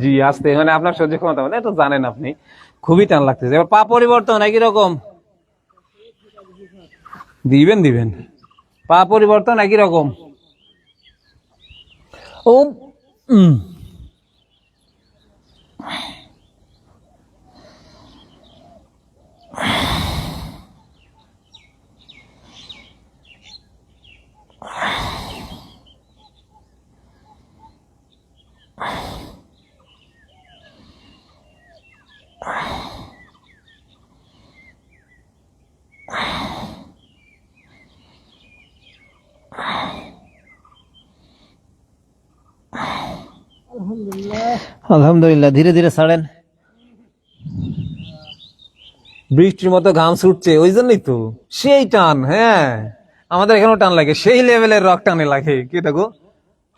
জি আস্তে, মানে আপনার সহ্য ক্ষমতা মানে তো জানেন আপনি, খুবই টান লাগতেছে। এবার পা পরিবর্তন একই রকম দিবেন, পা পরিবর্তন একই রকম। ও আলহামদুলিল্লাহ, ধীরে ধীরে ছাড়েন। বৃষ্টির মতো ঘাম ছুটছে, ওই জন্যই তো সেই টান। হ্যাঁ, আমাদের এখানেও টান লাগে, সেই লেভেলের রক টানে লাগে। কি দেখো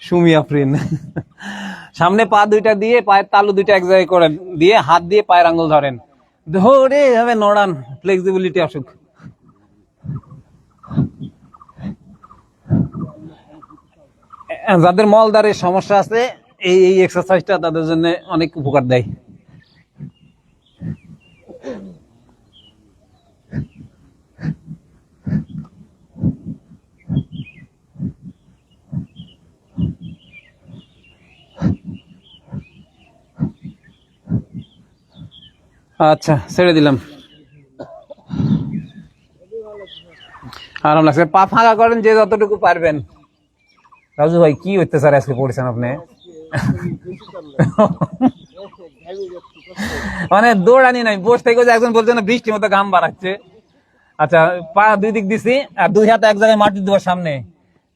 সুমি আফরিন। সামনে পা দুইটা দিয়ে পায়ের তালু দুইটা এক জায়গায় করে দিয়ে হাত দিয়ে পায়ের আঙ্গুল ধরেন, ধরে এভাবে নড়ান, ফ্লেক্সিবিলিটি আসুক। যাদের মলদারের সমস্যা আছে, এই এক্সারসাইজটা তাদের জন্য অনেক উপকার দেয়। আচ্ছা, ছেড়ে দিলাম, আরাম লাগছে। পা ফাঁকা করেন যে যতটুকু পারবেন। রাজু ভাই কি অত্যাচার আজকে পড়েছেন আপনি, মানে দৌড়ানি নাই, বসে থেকে একজন বলছে না বৃষ্টির মতো ঘাম বাড়াচ্ছে। আচ্ছা, পা দুই দিক দিছি, আর দুই হাত এক জায়গায় মাটি দেবো সামনে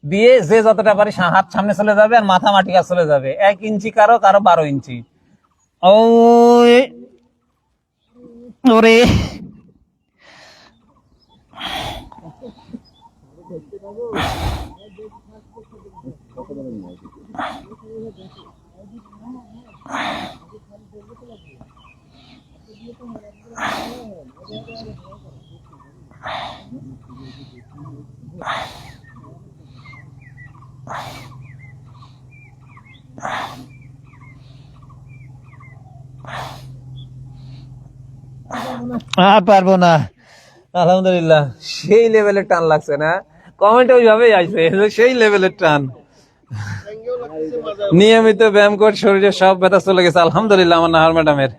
দিয়ে, যে যতটা পারি হাত সামনে চলে যাবে আর মাথা মাটি কাছে চলে যাবে। 1 ইঞ্চি কারো 12 ইঞ্চি। ওই ওরে পারবো না। আলহামদুলিল্লাহ, সেই লেভেলের টান লাগছে না? কমেন্ট ওইভাবেই আসবে, সেই লেভেলের টান। নিয়মিত ব্যায়াম করে শরীরে সব ব্যথা চলে গেছে, আলহামদুলিল্লাহ। আমার নাহার ম্যাডামের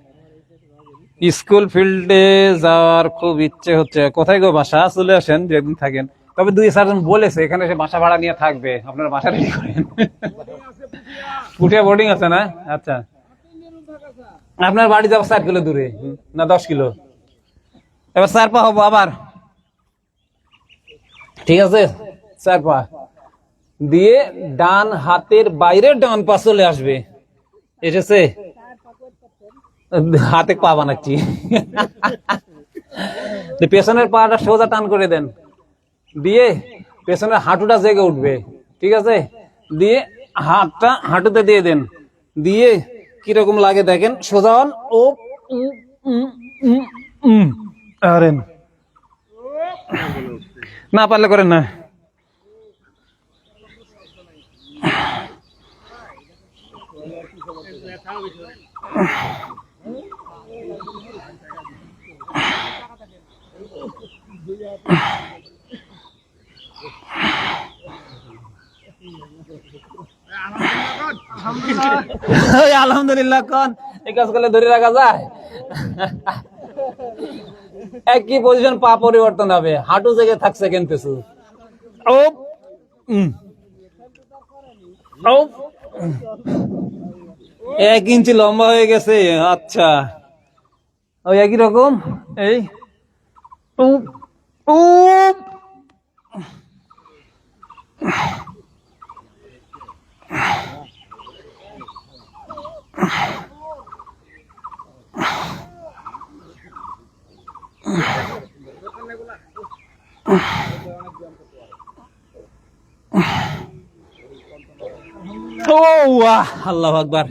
স্কুল ফিল্ডে যাওয়ার খুব ইচ্ছে হচ্ছে। কোথায় গো বাসা? চলে আসেন, দু একদিন থাকেন। তবে 2-4 জন বলেছে এখানে সে বাসা ভাড়া নিয়ে থাকবে, আপনারা বাসা রেডি করেন। পুঠিয়া বোর্ডিং আছে না? আচ্ছা, আপনার বাড়ি যাবো 4 কিলো দূরে না 10 কিলো? এবার 4 পা হবো আবার, ঠিক আছে? 4 পা দিয়ে ডান হাতের বাইরে ডান পা চলে আসবে। এসেছে? হাতে পা বানাচ্ছি। পেছনের পাটা সোজা টান করে দেন, দিয়ে পেছনের হাঁটুটা জেগে উঠবে, ঠিক আছে? দিয়ে হাতটা হাঁটুতে দিয়ে দেন, দিয়ে কিরকম লাগে দেখেন। সোজা হন, ও আরে না পারলে করেন না। আলহামদুলিল্লাহ কোন এই কাজ করলে ধরে রাখা যায়? একই পজিশন, পা পরিবর্তন হবে, হাঁটু জেগে থাকছে কিন্তু ও ও 1 ইঞ্চি লম্বা হয়ে গেছে। আচ্ছা, ওই একই রকম এই ও ও আল্লাহু আকবার।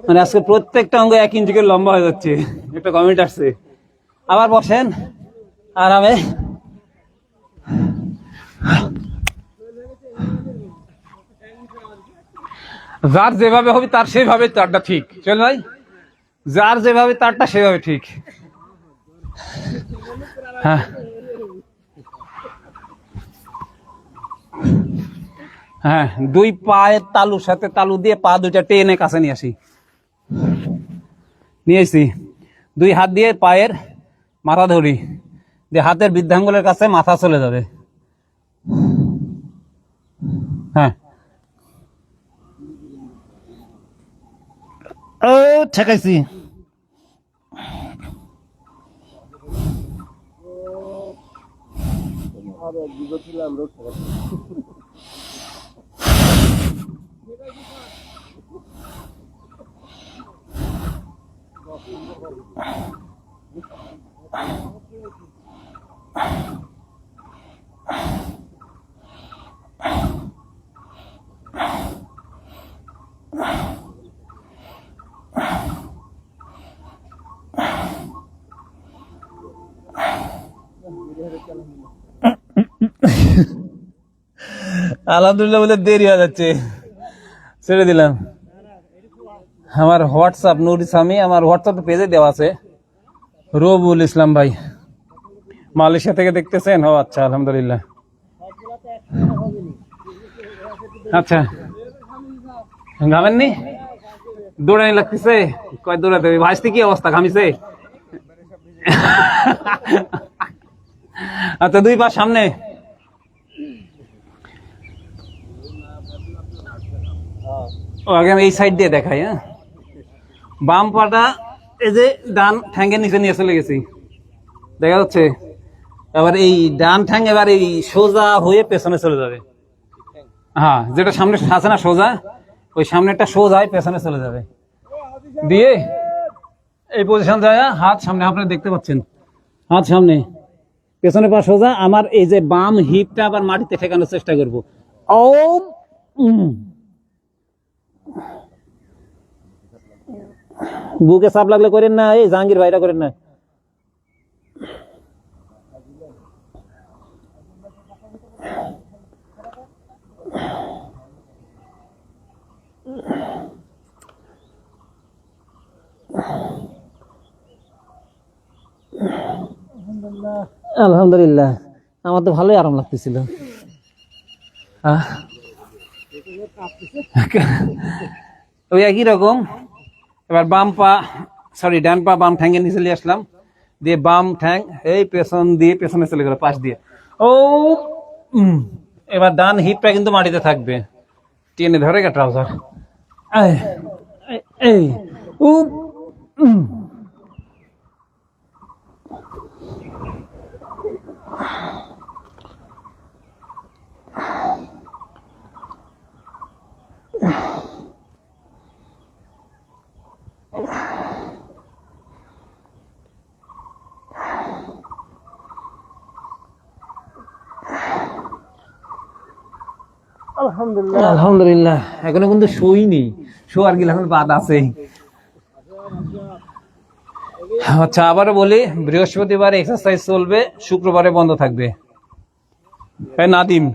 মানে আজকে প্রত্যেকটা অঙ্গ 1 ইঞ্চি করে লম্বা হয়ে যাচ্ছে। একটা কমেন্ট আসছে। আবার বসেন আরামে। যার যেভাবে হবে তার সেভাবে তারটা ঠিক, চল ভাই, যার যেভাবে তারটা সেভাবে ঠিক। হ্যাঁ হ্যাঁ, 2 পায়ের তালুর সাথে তালু দিয়ে পা দুইটা টেনে কাছে নিয়ে আসি, নিয়ে আসি। 2 হাত দিয়ে পায়ের মাথা ধরি, দিয়ে হাতের বৃদ্ধাঙ্গুলের কাছে মাথা চলে যাবে। হ্যাঁ, ও ঠেকাইছি। আলহামদুলিল্লাহ বলে দেরি হয়ে যাচ্ছে, ছেড়ে দিলাম। আমার হোয়াটসঅ্যাপ নুর ইসলামী, আমার হোয়াটসঅ্যাপ পেজে দেওয়া আছে। রবুল ইসলাম ভাই, মালয়েশিয়া থেকে দেখতেছেন? ও আচ্ছা, আলহামদুলিল্লাহ। আচ্ছা, ঘামেননি? দৌড়ানি লাগতেছে? কয় দৌড়াতে হবে? ভাইস্তি কি অবস্থা, ঘামিছে? আচ্ছা, 2 পা সামনে। আগে আমি এই সাইড দিয়ে দেখাই। হ্যাঁ, বাম পাটা এই যে ডান ঠ্যাঙ্গের নিচে নিয়ে চলে গেছি, দেখা যাচ্ছে? এবার এই ডান ঠ্যাং এবার এই সোজা হয়ে পেছনে চলে যাবে। হ্যাঁ, যেটা সামনে আছে না সোজা, ওই সামনেটা সোজা হয়ে পেছনে চলে যাবে। দিয়ে এই পজিশন যায়, হাত সামনে, আপনারা দেখতে পাচ্ছেন, হাত সামনে, পেছনে পা সোজা। আমার এই যে বাম হিপটা আবার মাটিতে ঠেকানোর চেষ্টা করবো। ও বুকে চাপ লাগলে করেন না, এই জাহাঙ্গীর ভাইরা করেন না। আলহামদুলিল্লাহ, আমার তো ভালোই আরাম লাগতেছিল। ওই একই রকম এবার বাম পা সরি ডান পা বাম ঠ্যাঙ্গের নিচে নিয়ে আসলাম, দিয়ে বাম ঠ্যাং এই পেছন দিয়ে পেছনে চলে গেল পাশ দিয়ে। ও এবার ডান হিপটা কিন্তু মাটিতে থাকবে, টেনে ধরে গা ট্রাউজার। এই উ আলহামদুলিল্লাহ এখনো কিন্তু শুইনি, শোয়ার গেলে এখন বাদ আছে। আচ্ছা আবারও বলি, বৃহস্পতিবারে এক্সারসাইজ চলবে, শুক্রবারে বন্ধ থাকবে। নাদিম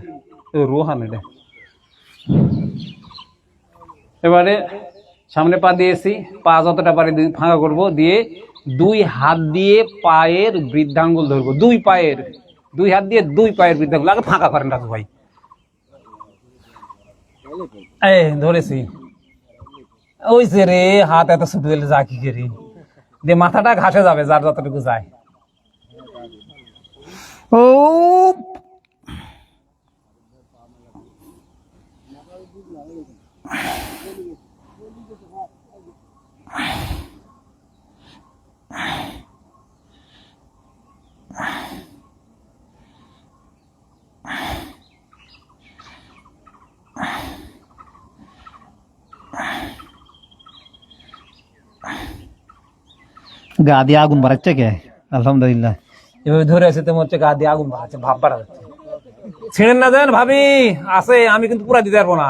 রোহান এটা। এবারে সামনে পা দিয়েছি, পা যতটা পারি ফাঁকা করব, দিয়ে দুই হাত দিয়ে পায়ের বৃদ্ধাঙ্গুল ধরবো, দুই হাত দিয়ে দুই পায়ের বৃদ্ধাঙ্গুল আগে ফাঁকা করেন রাজু ভাই। ধরেছি, ওই যে রে হাত এত ছুটে গেলে যা কি করি, দিয়ে মাথাটা ঘাসে যাবে যার যতটুকু যায়। ও গা দিয়ে আগুন বাড়াচ্ছে কে? আলহামদুলিল্লাহ। এভাবে ধরে আছে তোমার হচ্ছে গা দিয়ে আগুন বাড়াচ্ছে, ভাব বাড়া যাচ্ছে। ছিঁড়েন না দেন ভাবি, আছে আমি কিন্তু পুরা দিতে পারবো না।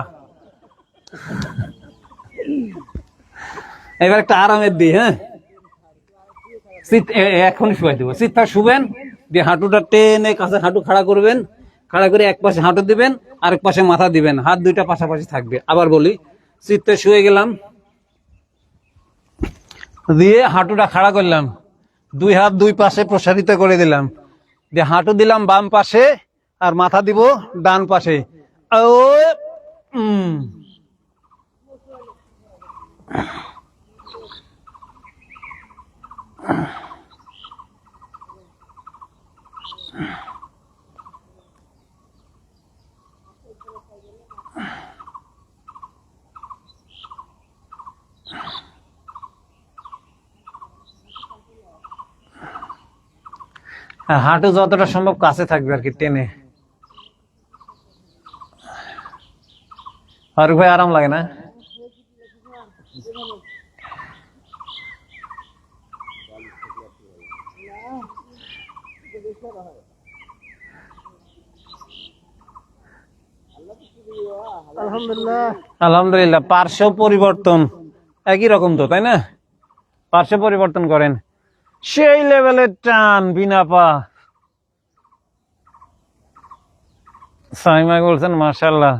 এবার একটা আরামের দিই, হ্যাঁ এখনই শুয়ে দেবো। শীতটা শুবেন, দিয়ে হাঁটুটা টেনে কাছে হাঁটু খাড়া করবেন, খাড়া করে এক পাশে হাঁটু দিবেন, আরেক পাশে মাথা দিবেন, হাত দুইটা পাশাপাশি থাকবে। আবার বলি, শীতটা শুয়ে গেলাম, দিয়ে হাঁটুটা খাড়া করলাম, দুই হাত দুই পাশে প্রসারিত করে দিলাম, দিয়ে হাঁটু দিলাম বাম পাশে আর মাথা দিব ডান পাশে। ও হাঁটু যতটা সম্ভব কাছে থাকবে আর কি, টেনে। ফারুক ভাই আরাম লাগে না? আলহামদুলিল্লাহ। পার্শ্ব পরিবর্তন একই রকম তো, তাই না? পার্শ্ব পরিবর্তন করেন, সেই লেভেলের টান বিনা পা। সাইমা বলছেন মাশাআল্লাহ।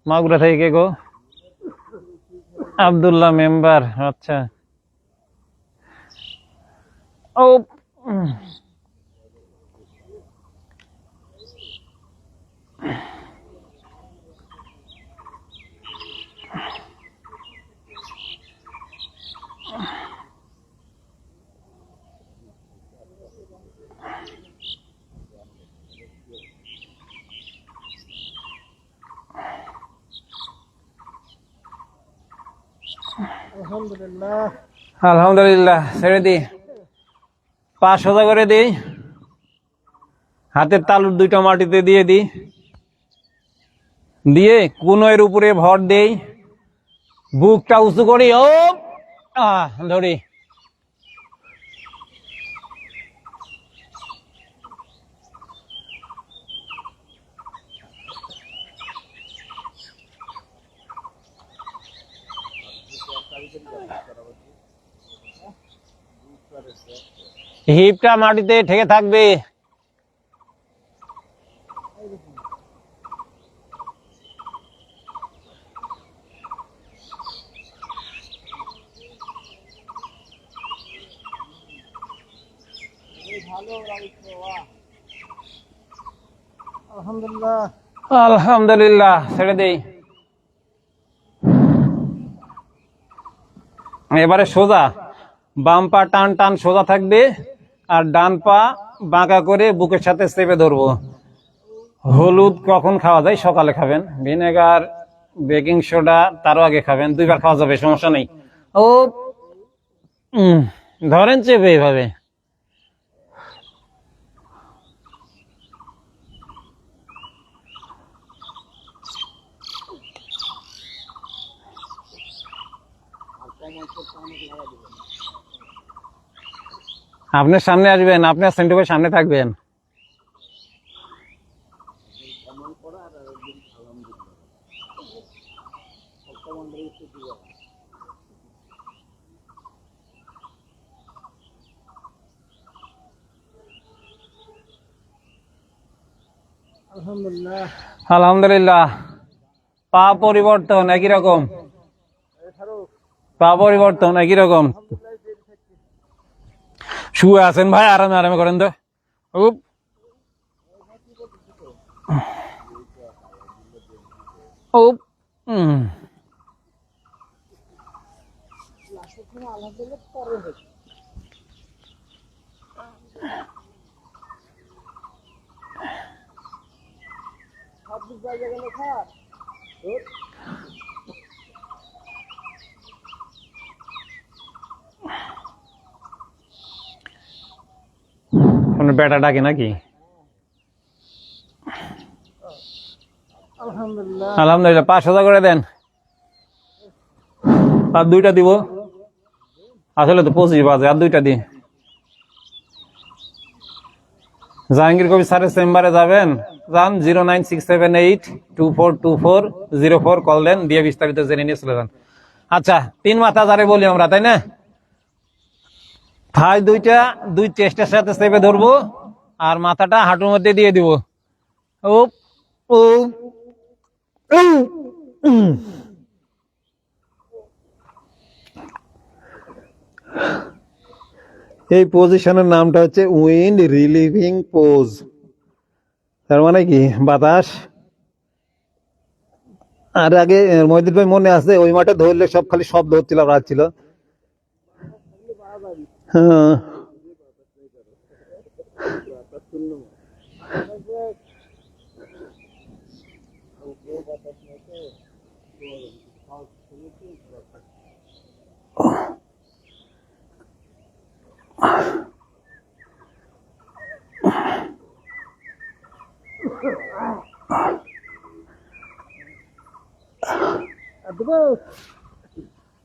মাগুরা থেকে কে গো? আব্দুল্লাহ মেম্বার। আচ্ছা ও আলহামদুলিল্লাহ। ছেড়ে দি, পা সোজা করে দিই, হাতের তালুর দুইটা মাটিতে দিয়ে দিই, দিয়ে কোণের উপরে ভর দেই, বুকটা উঁচু করি, ও ধরি। হিপটা মাটিতে ঠেকে থাকবে। আলহামদুলিল্লাহ। ছেড়ে দেই। এবারে সোজা, বাম পা টান টান সোজা থাকবে, আর ডান পা বাঁকা করে বুকের সাথে চেপে ধরবো। হলুদ কখন খাওয়া যায়? সকালে খাবেন। ভিনেগার, বেকিং সোডা তারও আগে খাবেন। 2 বার খাওয়া যাবে, সমস্যা নেই। ও ধরেন চেপে এইভাবে। আপনার সামনে আসবেন, আপনার সেন্টারের সামনে থাকবেন। আলহামদুলিল্লাহ। পা পরিবর্তন একই রকম, পা পরিবর্তন একই রকম। শুয়ে আছেন ভাই, আরামে আরামে করেন তো। উপ। উপ। বেটা ডাকে নাকি? আলহামদুলিল্লাহ। 5 করে দেন। আর 2টা দিব, আসলে তো 25 বাজে, আর 2টা দিন। জাহাঙ্গীর কবির স্যারের চেম্বারে যাবেন, যান 09678242404 কল দেন, দিয়ে বিস্তারিত জেনে নিয়ে চলে যান। আচ্ছা, 3 মাথা যারে বলি আমরা, তাই না? থাই 2টা 2 চেস্টের সাথে চেপে ধরবো, আর মাথাটা হাঁটুর মধ্যে দিয়ে দিব। উপ উপ। এই পজিশনের নামটা হচ্ছে উইন্ড রিলিভিং পোজ। তার মানে কি, বাতাস। আর আগে মহিদুল ভাই মনে আছে, ওই মাঠে ধরলে সব খালি শব্দ হচ্ছিল, রাত ছিল। হ্যাঁ,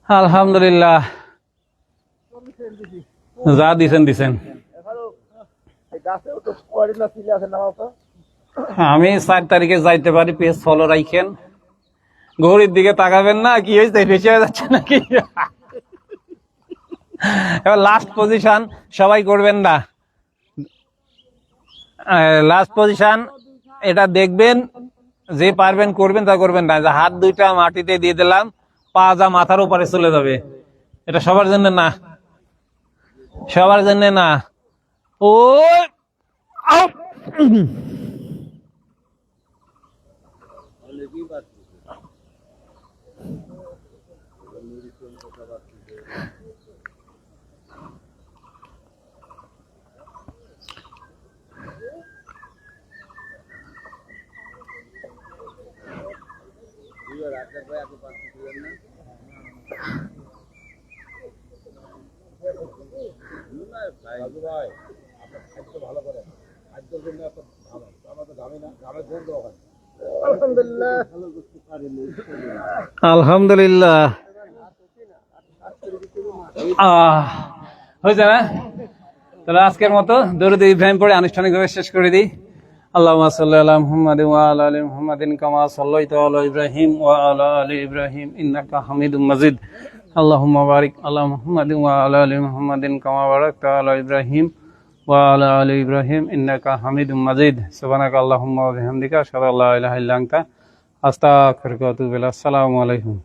আলহামদুলিল্লাহ। যা দিছেন। আমি 4 তারিখে যাইতে পারি, পেজ ফলো রাখেন। ঘড়ির দিকে তাকাবেন না, কি হয়েছে বেশি হয়ে যাচ্ছে নাকি। এবার লাস্ট পজিশন সবাই করবেন না, লাস্ট পজিশন এটা দেখবেন, যে পারবেন করবেন, তা করবেন না। হাত 2টা মাটিতে দিয়ে দিলাম, পা যা মাথার উপরে চলে যাবে। এটা সবার জন্য না, সবার জন্য না। ও আলহামদুলিল্লাহ। হয়েছে না? তাহলে আজকের মতো দরুদ ইব্রাহিম পড়ে আনুষ্ঠানিকভাবে শেষ করে দিই। আল্লাহুম্মা সাল্লি আলা মুহাম্মাদিন ওয়া আলা আলি মুহাম্মাদিন কামা সাল্লাইতা আলা ইব্রাহিম ওয়া আলা আলি ইব্রাহিম ইন্নাকা হামিদুম মাজিদ। আল্লাহুম্মা বারিক আলা মুহাম্মাদিন ওয়া আলা আলি মুহাম্মাদিন কামা বারাকতা আলা ইব্রাহিম ওয়া আলা আলি ইব্রাহিম ইন্নাকা হামিদুম মাজিদ। সুবহানাকা আল্লাহুম্মা ওয়া বিহামদিকা আশহাদু আল্লা ইলাহা ইল্লা আনতা আস্তাগফিরুকা ওয়া আতুবু ইলাইক। আসসালামু আলাইকুম।